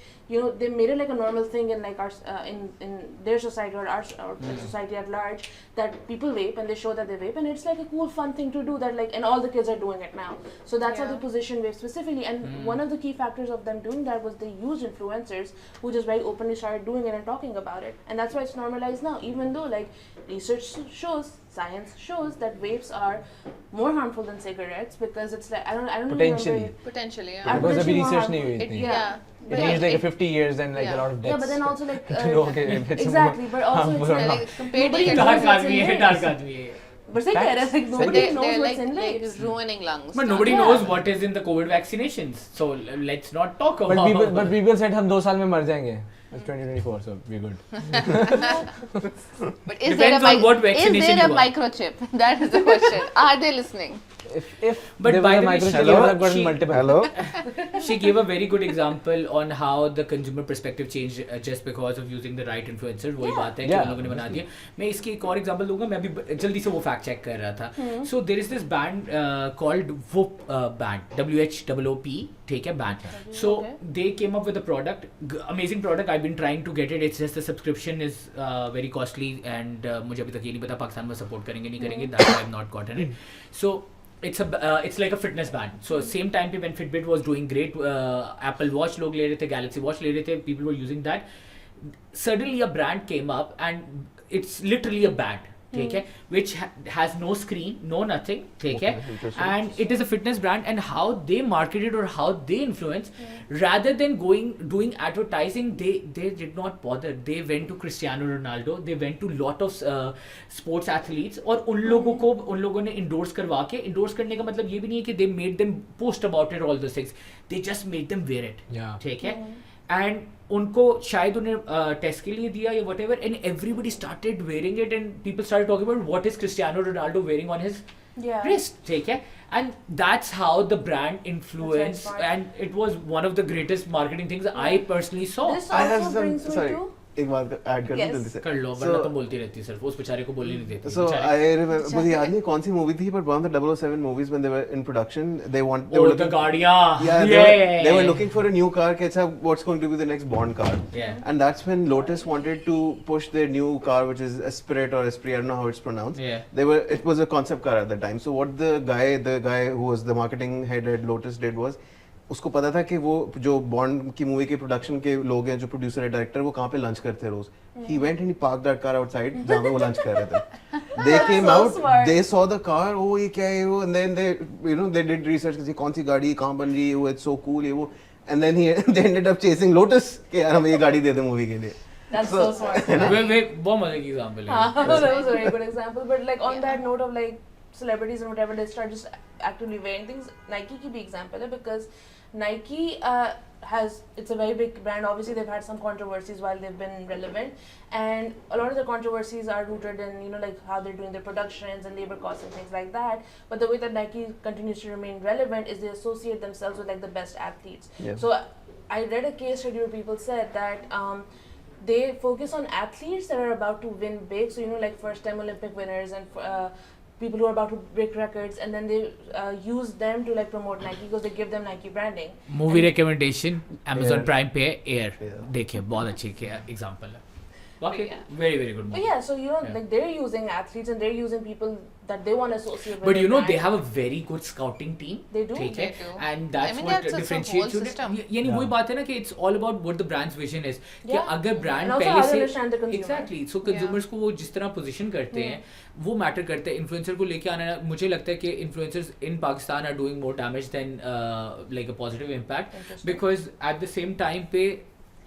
they made it like a normal thing in like our in their society or our society at large, that people vape and they show that they vape, and it's like a cool fun thing to do, that like, and all the kids are doing it now. So that's how they position vape specifically. And one of the key factors of them doing that was they used influencers who just very openly started doing it and talking about it. And that's why it's normalized now, even though like research shows, science shows that vapes are more harmful than cigarettes, because it's like I don't
Potentially.
Potentially, yeah.
Because अभी
more
research नहीं
harmful.
हुई इतनी.
Yeah.
It needs like 50 years and like a lot of deaths.
Yeah, but then also like
to know if it's
exactly, but also
harmful
it's
or not.
Like compared to
Nobody
the
knows
Dark
what's in
आदमी है,
vapes.
dark आदमी है.
But say कह रहे like nobody
they're
knows what's
like
in vapes.
ruining lungs.
But nobody
Yeah.
knows what is in the COVID vaccinations. So let's not talk about.
But people said हम 2 साल में मर जाएंगे. It's 2024, so we're good.
But is
Depends on what vaccination
there a
you want.
microchip? That is the question. Are they listening?
If
But
there
by
was a
the way,
microchip,
she-
they would have gotten
she-
multiple.
Hello?
She gave a very good example on how the consumer perspective changed just because of using the right influencers. वही बात है कि
Yeah.
उन लोगों ने बना दिया. मैं इसकी एक और एग्जांपल दूंगा. मैं अभी जल्दी से वो फैक्ट चेक कर रहा था. So there is this band called Whoop band, WHOOP. ठीक है band. So they came up with a product, amazing product. I've been trying to get it. It's just the subscription is very costly and मुझे अभी तक ये नहीं पता पाकिस्तान में support करेंगे नहीं करेंगे. That's why I've not gotten it. So it's like a fitness band. So same time पे when Fitbit was doing great, Apple Watch लोग ले रहे थे, Galaxy Watch ले रहे थे, people were using that. Suddenly a brand came up and it's literally a band. ठीक है, which has no screen, no nothing, ठीक है, and it is a fitness brand. And how they marketed or how they influence, rather than doing advertising, they did not bother. They went to Cristiano Ronaldo, they went to lot of sports athletes, और उन लोगों ने endorse करने का मतलब ये भी नहीं है कि they made them post about it, all those things. They just made them wear it.
Yeah.
ठीक है, and उनको शायद उन्हें टेस्ट के लिए दिया या whatever, and everybody started wearing it and people started talking about what is Cristiano Ronaldo wearing on his wrist, ठीक है, and that's how the brand influenced,
That's right.
and it was one of the greatest marketing things I personally saw.
This
I have
also
some-
brings me
sorry.
to
एक बात add कर दूं
Yes.
जल्दी से.
कर लो, वरना तो बोलती रहती है सिर्फ, उस बेचारे को बोलने नहीं देती.
So
बेचारे-
I remember, मुझे याद नहीं कौन सी मूवी थी, but one of the 007 movies when they were in production, they were
Oh, the
looking-
गाड़ियाँ.
Yeah, they were looking for a new car. कि अच्छा, what's going to be the next Bond car?
Yeah.
And that's when Lotus wanted to push their new car, which is Esprit or Esprit, I don't know how it's pronounced.
Yeah.
It was a concept car at the time. So what the guy who was the marketing head at Lotus did was, उसको पता था कि वो जो bond की movie के production के लोग हैं, जो प्रोड्यूसर है, डायरेक्टर, वो कहाँ पे लंच करते हैं रोज. He went and he parked that car outside जहाँ पे वो लंच कर रहे थे. They came
So
out,
smart.
they saw the car, oh ये क्या है वो, and then they did research कि कौन सी गाड़ी कहाँ बन रही है, वो it's so cool ये वो, and then they ended up chasing Lotus कि यार हमें ये गाड़ी दे दे मूवी के लिए.
That's so smart.
वे बहुत मजे की एग्जांपल है.
That was a very good example. But like on that note of like celebrities and whatever, they start just actively wearing things. Nike की भी example है, because Nike it's a very big brand. Obviously, they've had some controversies while they've been relevant, and a lot of the controversies are rooted in like how they're doing their productions and labor costs and things like that. But the way that Nike continues to remain relevant is they associate themselves with like the best athletes.
Yeah.
So I read a case study where people said that they focus on athletes that are about to win big. So like first-time Olympic winners and people who are about to break records, and then they use them to like promote Nike because they give them Nike branding.
Movie recommendation Amazon
Air.
Prime पे air
Yeah.
देखिए, बहुत अच्छी example है. वाकई
Yeah.
very very good
But
movie.
yeah, so
Yeah.
like they're using athletes and they're using people that they want to associate with.
But
their
they
brand.
have a very good scouting team.
They do.
ठीक है?
They do.
And that's
I mean,
what
that's a
differentiates
whole
you.
system.
यानी
Yeah.
वही बात है ना कि it's all about what the brand's vision is. कि
Yeah.
अगर brand
And also
पहले
how they
से
understand the consumer.
exactly, so consumers को वो जिस तरह position करते हैं, वो matter करते हैं. Influencer को लेके आना, मुझे लगता है कि influencers in Pakistan are doing more damage than like a positive impact,
Interesting.
because at the same time पे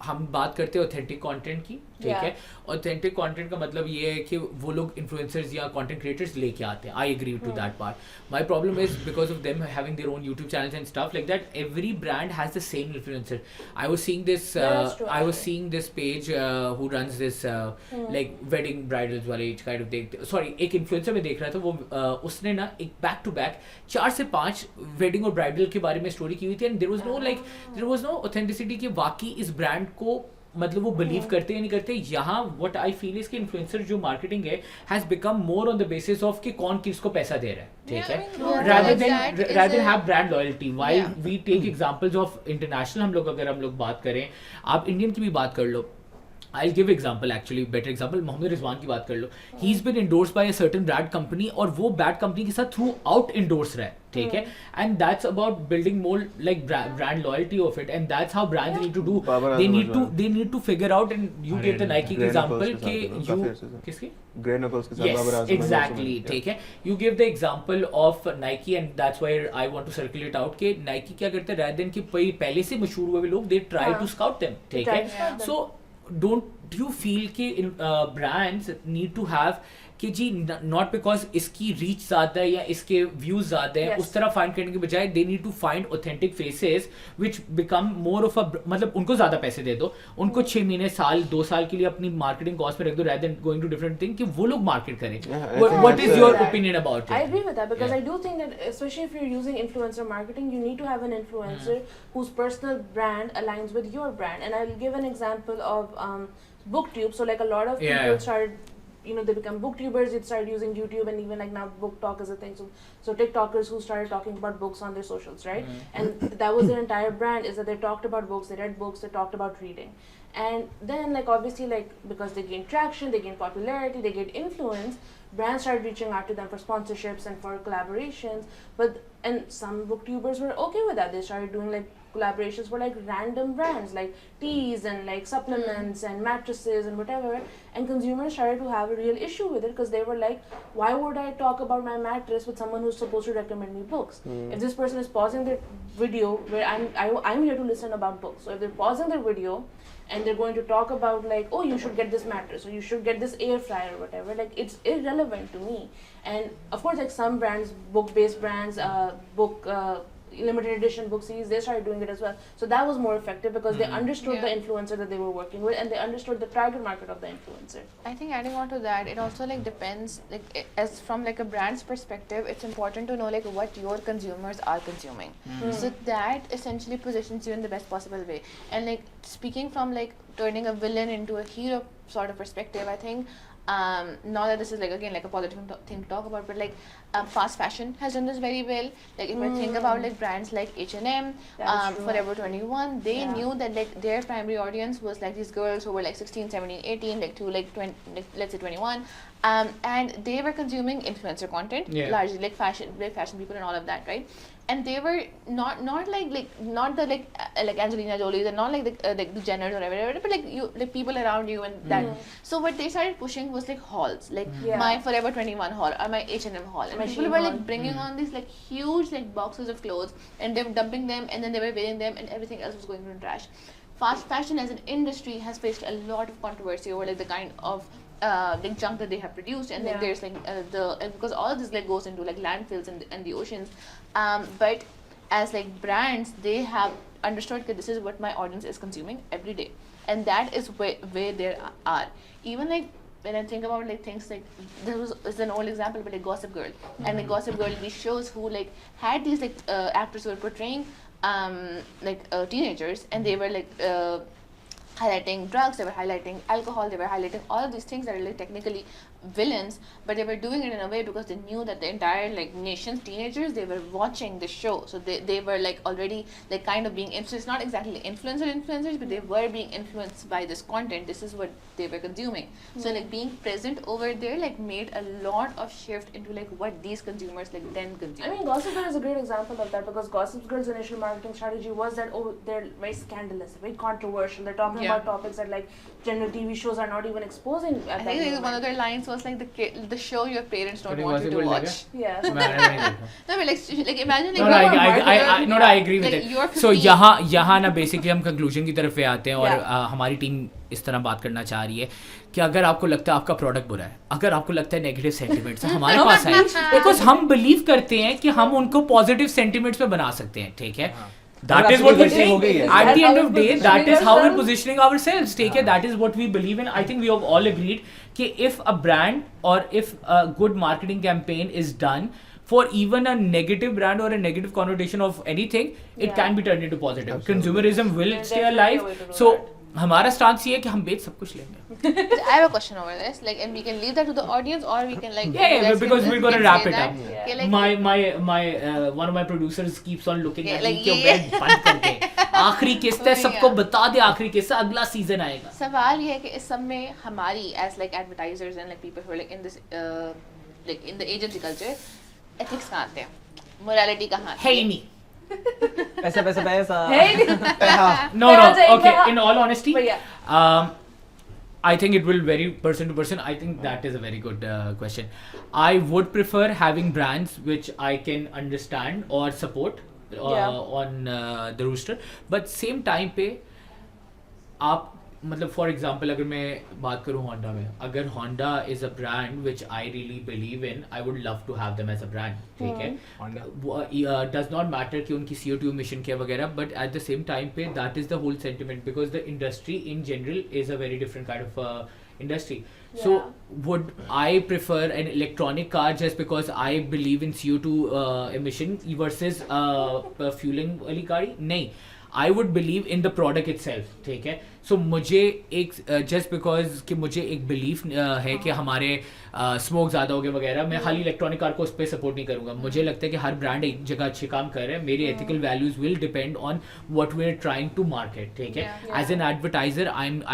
हम बात करते हैं ऑथेंटिक कंटेंट की, ठीक
Yeah.
है. ऑथेंटिक कंटेंट का मतलब ये है कि वो लोग इन्फ्लुएंसर्स या कंटेंट क्रिएटर्स लेके आते हैं. I agree to that part. My problem is because of them having their own YouTube channels and stuff like that, every brand has the same influencer. I was seeing this
that's true,
I was
actually.
Seeing this page who runs this like wedding bridals वाले kind of देख, sorry एक influencer में देख रहा था, वो उसने ना एक बैक टू बैक 4 से 5 वेडिंग और ब्राइडल के बारे में स्टोरी की हुई थी, and there was no authenticity कि वाकई इस ब्रांड को मतलब वो बिलीव करते या नहीं करते. यहाँ व्हाट आई फील इज कि इन्फ्लुएंसर जो मार्केटिंग है has become more on the basis of कि कौन किसको पैसा दे रहा है, ठीक
Yeah,
है,
I mean, more
rather
like
than
that is
rather
a-
have brand loyalty. While
Yeah.
we take examples of international, हम लोग अगर हम लोग बात करें, आप इंडियन की भी बात कर लो. I'll give example, actually better example. Mohammad Rizwan की बात कर लो. He's been endorsed by a certain brand company और वो brand company के साथ throughout endorse रहा है, ठीक है. And that's about building more like brand loyalty of it, and that's how brands need to do.
Babar
They
Azam
need to
Azam.
they need to figure out, and you give the Nike
Grey
example
Knuckles के
कि
साथ,
you
काफी अच्छे से.
किसकी?
Grey Knuckles के साथ
Yes,
Babar Azam है,
exactly.
also,
ठीक है. You give the example of Nike, and that's why I want to circulate out कि Nike क्या करते हैं, rather than कि पहले से मशहूर हुए लोग, they try
हाँ.
to scout them, ठीक
Try
है.
to scout them.
So don't you feel कि brands need to have कि जी नॉट बिकॉज इसकी रीच ज़्यादा है या इसके व्यूज ज़्यादा है,
Yes.
उस तरह फाइंड करने के बजाय they need to find authentic faces which become more of a, मतलब उनको ज़्यादा पैसे दे दो, उनको 6 महीने साल 2 साल के लिए अपनी मार्केटिंग कॉस्ट में रख दो, rather than going to different thing कि वो लोग मार्केट करें.
Yeah, I think
What is
that's
your
a-
opinion about
I
it?
agree with that, because
Yeah.
I do think that especially if you're using influencer marketing, you need to have an influencer whose personal brand aligns with your brand. And I'll give an example of BookTube. So like a lot of
Yeah.
people started, they become booktubers, they started using YouTube, and even like now book talk is a thing. So TikTokers who started talking about books on their socials, right? And that was their entire brand, is that they talked about books, they read books, they talked about reading. And then like obviously like because they gain traction, they gain popularity, they get influence, brands started reaching out to them for sponsorships and for collaborations. And some booktubers were okay with that. They started doing like collaborations for like random brands like teas and like supplements and mattresses and whatever, and consumers started to have a real issue with it, because they were like, why would I talk about my mattress with someone who's supposed to recommend me books? If this person is pausing their video where I'm here to listen about books, so if they're pausing their video and they're going to talk about like, oh, you should get this mattress or you should get this air fryer or whatever, like it's irrelevant to me. And of course like some brands, book based brands, book limited edition book series, they started doing it as well. So that was more effective because they understood the
Yeah.
influencer that they were working with, and they understood the target market of the influencer.
I think adding on to that, it also like depends as from like a brand's perspective, it's important to know like what your consumers are consuming. So that essentially positions you in the best possible way. And like speaking from like turning a villain into a hero sort of perspective, I think now that this is like again like a positive thing to talk about, but like fast fashion has done this very well. Like if I think about like brands like H&M,
That is true.
Forever 21, they
Yeah.
knew that like their primary audience was like these girls who were like 16, 17, 18, like to like 20, like, let's say 21, and they were consuming influencer content,
Yeah.
largely like fashion people and all of that, right? And they were not not the like Angelina Jolies and not like the Jenners or whatever, but like people around you and that. So what they started pushing was like hauls, like
Yeah.
my Forever 21 haul or my H&M haul, and
My
people
Shein
were
haul.
like bringing on these like huge like boxes of clothes, and they were dumping them, and then they were wearing them, and everything else was going into trash. Fast fashion as an industry has faced a lot of controversy over like the kind of like junk that they have produced, and
Yeah.
like there's like and because all of this like goes into like landfills and the oceans, but as like brands, they have understood that this is what my audience is consuming every day, and that is where they are. Even like when I think about like things like is an old example, but like Gossip Girl, and like Gossip Girl, these shows who like had these like actors who were portraying teenagers, and they were like highlighting drugs, they were highlighting alcohol, they were highlighting all of these things that are like technically villains, but they were doing it in a way because they knew that the entire like nation's teenagers, they were watching the show, so they were like already like kind of being influenced, not exactly influencers, but they were being influenced by this content. This is what they were consuming. So like being present over there like made a lot of shift into like what these consumers like then consume.
I mean, Gossip Girl is a great example of that because Gossip Girl's initial marketing strategy was that, oh, they're very scandalous, very controversial. They're talking
Yeah.
about topics that like general TV shows are not even exposing at
I
that
think
moment.
one of their lines was like the show your parents don't
But it
want you
was
to
a good
watch.
Yeah.
No, but like imagine like
No, no,
you're a
I
marketer,
I agree with
like,
it.
you're
So
15.
यहाँ ना basically हम conclusion की तरफ पे आते हैं और
Yeah.
हमारी टीम इस तरह बात करना चाह रही है कि अगर आपको लगता है आपका प्रोडक्ट बुरा है, अगर आपको लगता है नेगेटिव सेंटिमेंट्स हमारे पास है, बिकॉज हम बिलीव करते हैं कि हम उनको पॉजिटिव सेंटिमेंट्स पे बना सकते हैं, ठीक है. That is what we're saying.
हो गई है.
At the end of the day, that is how we're
ourselves.
positioning ourselves. Take it. That is what we believe in. I think we have all agreed that if a brand or if a good marketing campaign is done for even a negative brand or a negative connotation of anything, it
Yeah.
can be turned into positive.
Absolutely.
Consumerism will
There's
stay
definitely a
alive.
way to do
So
that.
हमारा stance ये है कि हम बेच सब कुछ लेंगे.
I have a question over this, like, and we can leave that to the audience, or we can like
Yeah,
let's
because
say-
we're gonna
can
wrap
say
it
that.
up.
Okay, like,
My one of my producers keeps on looking
Okay,
at
like
me कि
ये-
bag बंद कर दे. आखिरी किस्त है, सबको बता दे आखिरी किस्त है, अगला सीजन आएगा.
सवाल ये है कि इस सब में हमारी as like advertisers and like people who are like in this like in the agency culture, ethics कहाँ आते हैं, morality कहाँ आती
है ही नहीं.
पैसा पैसा पैसा.
Hey,
No,
Yeah,
no. Okay,
yeah.
in all honesty,
but yeah.
I think it will vary person to person. I think that is a very good question. I would prefer having brands which I can understand or support
Yeah.
on the rooster. But same time पे आप मतलब for example अगर मैं बात करूँ Honda में, अगर Honda is a brand which I really believe in, I would love to have them as a brand, ठीक है. डज नॉट मैटर कि उनकी CO2 मिशन क्या वगैरह, but at the same time पे that is the whole sentiment because the industry in general is a very different kind of industry. So would I prefer an electronic car just because I believe in CO2 emission versus fueling वाली गाड़ी? नहीं. I would believe in the product itself, ठीक है. So मुझे एक just because कि मुझे एक belief है कि हमारे smoke ज़्यादा हो गए वगैरह, मैं खाली इलेक्ट्रॉनिक कार को उस पर सपोर्ट नहीं करूँगा. मुझे लगता है कि हर ब्रांड एक जगह अच्छे काम कर रहे हैं. मेरे ethical values will depend on what we are trying to market, ठीक है. As an advertiser,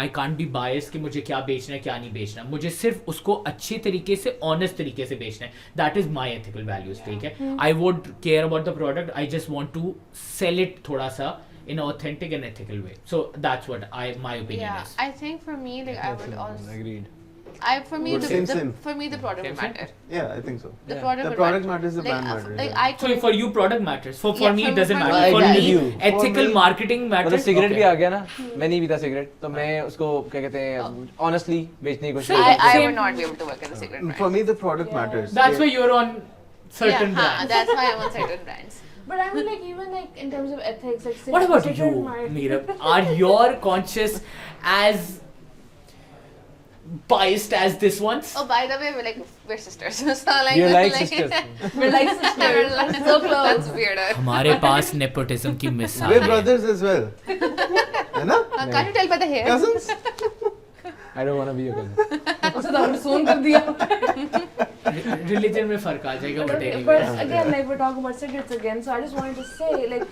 I can't be biased कि मुझे क्या बेचना है क्या नहीं बेचना. मुझे सिर्फ उसको अच्छे तरीके से honest तरीके से बेचना है. That is my ethical values, ठीक है. I would care about the product. I just want to sell it थोड़ा सा in an authentic and ethical way. So that's what my opinion
yeah,
is.
I think for me like I would also
Agreed.
for me
Good. Same, same.
for me the product would
Same,
matter.
Yeah, I think so.
The
Yeah.
product
The
would
product
matter.
matters, the brand matters.
Like
yeah.
I
So
could,
for you, product matters. For
Yeah,
me, it
for-
doesn't
for
matter.
me-
For
I
me,
agree with you.
ethical
For me-
marketing matters.
मतलब cigarette
Okay.
भी आ गया ना, मैं नहीं पीता cigarette, तो मैं उसको क्या कहते हैं ऑनेस्टली बेचने की कोशिश
Same.
करता
I
हूँ.
would not be able to work at a cigarette brand.
For me, the product
Yeah.
matters.
That's why you're on certain
yeah,
brands.
that's why I'm on certain brands.
But I mean, like, even like in terms of ethics, like
What about you,
cigarette market-
Meera? Are your conscious as biased as this one's?
Oh, by the way, we're sisters. So like,
You're like sisters.
We're like sisters. So close.
That's weirder.
हमारे पास nepotism की मिसाल
We're
है.
brothers as well. है ना?
Can't you tell by the hair?
Cousins?
I don't want to be your cousin.
Also, the soon कर दिया.
Religion में फर्क आ जाएगा, but anyway.
But again, like we're talking about cigarettes again, so I just wanted to say, like,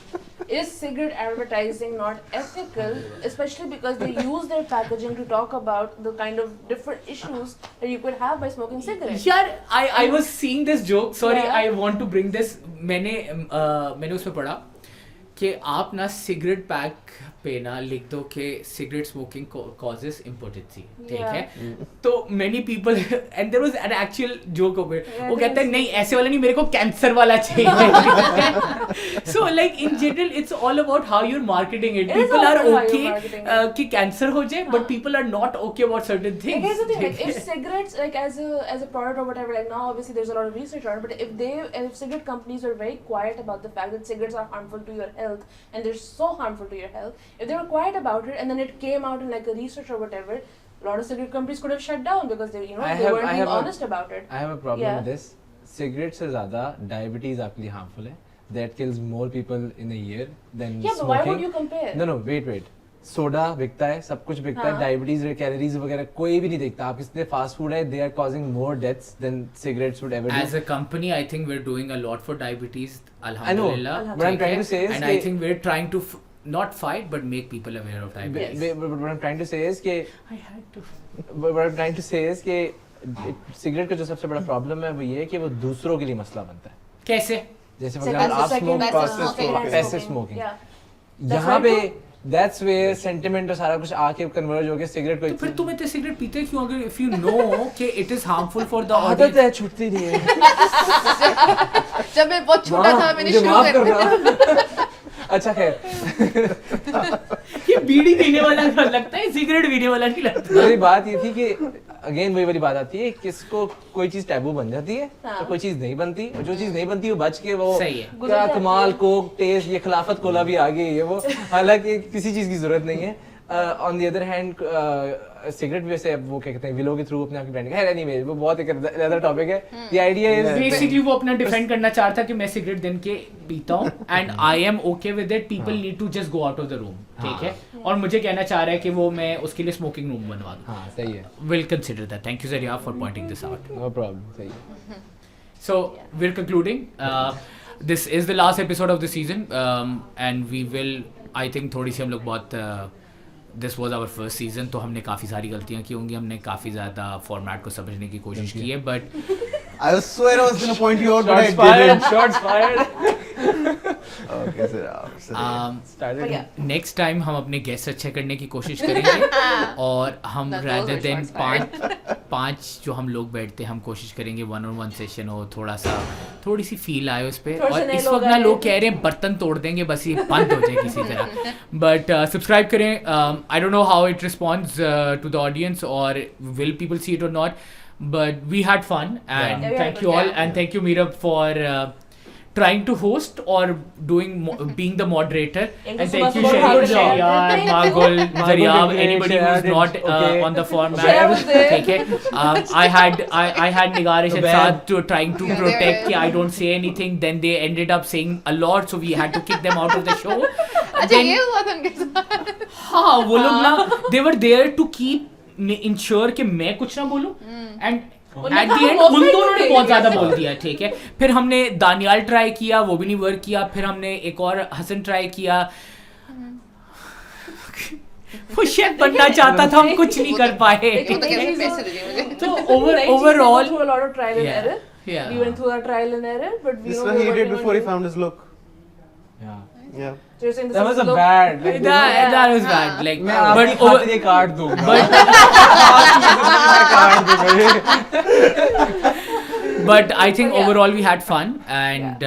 is cigarette advertising not ethical, especially because they use their packaging to talk about the kind of different issues that you could have by smoking cigarettes?
यार I was seeing this joke. Sorry,
Yeah.
I want to bring this. मैंने उसमें पढ़ा कि आप ना cigarette pack पे ना लिख दो कि सिगरेट स्मोकिंग causes impotency, ठीक
Yeah.
है? तो many people and there was an actual joke of it.
Yeah,
वो कहता है
there's-
नहीं ऐसे वाला नहीं, मेरे को कैंसर वाला चाहिए. So like in general it's all about how you're marketing it.
It is
People
all
are
about how you're
okay
marketing it.
कि कैंसर हो जाए, but people are not okay about certain
Like,
things.
here's the thing, like,
ठीक
if
है?
cigarettes, like, as a product or whatever, like, now obviously there's a lot of research on it, but if cigarette companies were very quiet about the fact that cigarettes are harmful to your health, and they're so harmful to your health, if they were quiet about it, and then it came out in, like, a research or whatever, a lot of cigarette companies could have shut down because they, you know,
I
they
have-
weren't
I
being
have a-
honest about it.
I have a problem
Yeah.
with this. Cigarette से ज़्यादा diabetes आपके लिए harmful है. That kills more people in a year than
Yeah, but
smoking.
why would you compare?
No, wait. Soda बिकता है, सब कुछ बिकता है,
हाँ.
डायबिटीज कैलोरीज वगैरह कोई भी नहीं देखता. आप इसलिए फास्ट फूड है, they are causing more deaths than cigarettes would ever do.
As a company, I think we're doing a lot for diabetes.
I know,
Alhamdulillah.
what I'm trying to say is
and I
कि-
think we're trying to not fight but make people aware of diabetes.
What I'm trying to say is कि
I had to.
what I'm trying to say is कि cigarette का जो सबसे बड़ा problem है वो ये है कि वो दूसरों के लिए मसला बनता है.
कैसे?
जैसे फॉर
Second-
एग्जांपल आप
second
smoke
best
passive
smoking
smoking.
and
Passive
smoking.
smoking.
Yeah.
यहाँ
right
पे that's where sentiment और सारा कुछ आके कन्वर्ज हो गया सिगरेट को.
तो फिर तुम इतने सिगरेट पीते क्यों अगर if you know कि it is harmful for the
आदत
audience?
है छूटती नहीं है.
जब मैं बहुत छोटा था मैंने
मुझे
शुरू
माफ
कर
करना. अच्छा खैर
ये बीड़ी पीने वाला लगता है, सिगरेट पीने वाला नहीं लगता.
मेरी बात ये थी कि अगेन वही वाली बात आती है किसको कोई चीज टैबू बन जाती है
हाँ.
तो कोई चीज नहीं बनती और जो चीज नहीं बनती वो बच के वो
सही है.
गुजर
क्या
जाती
कमाल
है.
कोक टेस्ट ये खिलाफत कोला भी आ गई है वो हालांकि किसी चीज की जरूरत नहीं है. On the other hand cigarette वैसे अब वो क्या कहते हैं विलो के थ्रू अपने आप की ब्रांड है एनीवे वो बहुत एक अदर टॉपिक है. द आइडिया इज
बेसिकली वो अपना डिफेंड करना चाहता कि मैं सिगरेट दिन के पीता हूँ and I am okay with it. People need to just go out of the room, ठीक है? और मुझे कहना चाह रहा है कि वो मैं उसके लिए स्मोकिंग रूम बनवा दूँ.
हाँ सही है.
We'll consider that. Thank you, Zarya, for pointing this out.
No problem सही है.
So we're concluding. This is the last episode of the season, and we will. I think थोड़ी सी हम लोग बहुत. This was our first season, तो हमने काफ़ी सारी गलतियाँ की होंगी. हमने काफ़ी ज़्यादा फॉर्मेट को समझने की कोशिश की है, but
I swear I was gonna point you out, but I
Shots fired.
didn't.
Shots fired.
Okay, sit down. Sit down.
Started.
But yeah.
Next time हम अपने गेस्ट अच्छे करने की कोशिश करेंगे और हम
Those
rather
were
than
shots
पांच जो हम लोग बैठते हैं हम कोशिश करेंगे 1-on-1 सेशन हो, थोड़ी सी फील आए उस पर.
थोड़े से
और
नए
इस
लोग
वक्त ना
आए.
लोग कह रहे हैं बर्तन तोड़ देंगे बस ये बंद हो जाए किसी तरह. बट सब्सक्राइब करें. I don't know how it responds to the audience और विल पीपल सी इट और not, but we had fun and
Yeah, we had
thank
fun,
you all
yeah.
and thank you Meera for trying to host or being the moderator.
Thank
And
you
thank
so
you
much for
Shahid,
having me.
Shayan,
Thank you.
Magul, Zaryab,
Magul,
anybody
Shahid,
who's not
okay.
on the format.
Shahid was there.
Okay. I had Nigarish and Saad to trying to
Yeah, they
protect
were-
कि I don't say anything. Then they ended up saying a lot, so we had to kick them out of the show.
अच्छा
Then-
ये हुआ था उनके साथ.
हाँ वो लोग ना they were there to keep ensure कि मैं कुछ ना बोलूं and
उन्होंने
एट
कहा
द एंड
बहुत
उन
सही
दोनों ने
बोले।
बहुत ज्यादा बोल दिया, ठीक है? फिर हमने दानियाल ट्राई किया, वो भी नहीं वर्क किया. फिर हमने एक और हसन ट्राई किया, वो शेफ बनना चाहता था, हम कुछ नहीं कर पाए.
देखो तो कैसे पैसे दे मुझे.
तो
Like, we
overall
went through a lot of trial and
Yeah.
error.
Yeah.
We went through a trial and error, but we
This
know
is what
we
he
were
did
working
before he
on it.
found his look.
Yeah.
Yeah.
So you're saying this
That was
is
a
look-
bad. Like,
that was bad. Like,
मैं आपकी
but
खातिर ये काट दूंगा.
but
मैं काट दूंगा.
but I think
But yeah.
overall we had fun and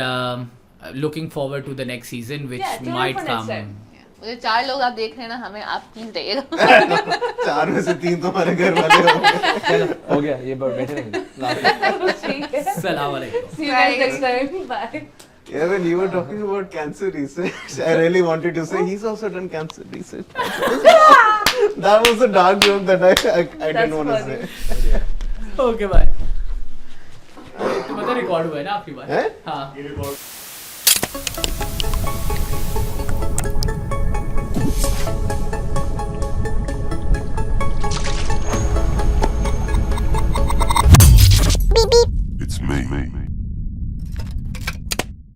looking forward to the next season, which
Yeah, tune in
might
for next
come.
time.
मुझे 4 लोग आप देख रहे हैं ना, हमें आप 3 चाहिएगा.
4 में से 3 तुम्हारे घर वाले होंगे.
चलो हो गया ये बैठे रहेंगे. Last.
ठीक है.
Assalamu alaikum.
See you guys next time. Bye.
Yeah, when you were talking about cancer research, I really wanted to say he's also done cancer research. That was a dark joke that I
That's
didn't want to
funny.
say.
Okay, bye. तुम्हारा record हुआ है ना आपकी बात?
हैं?
हाँ.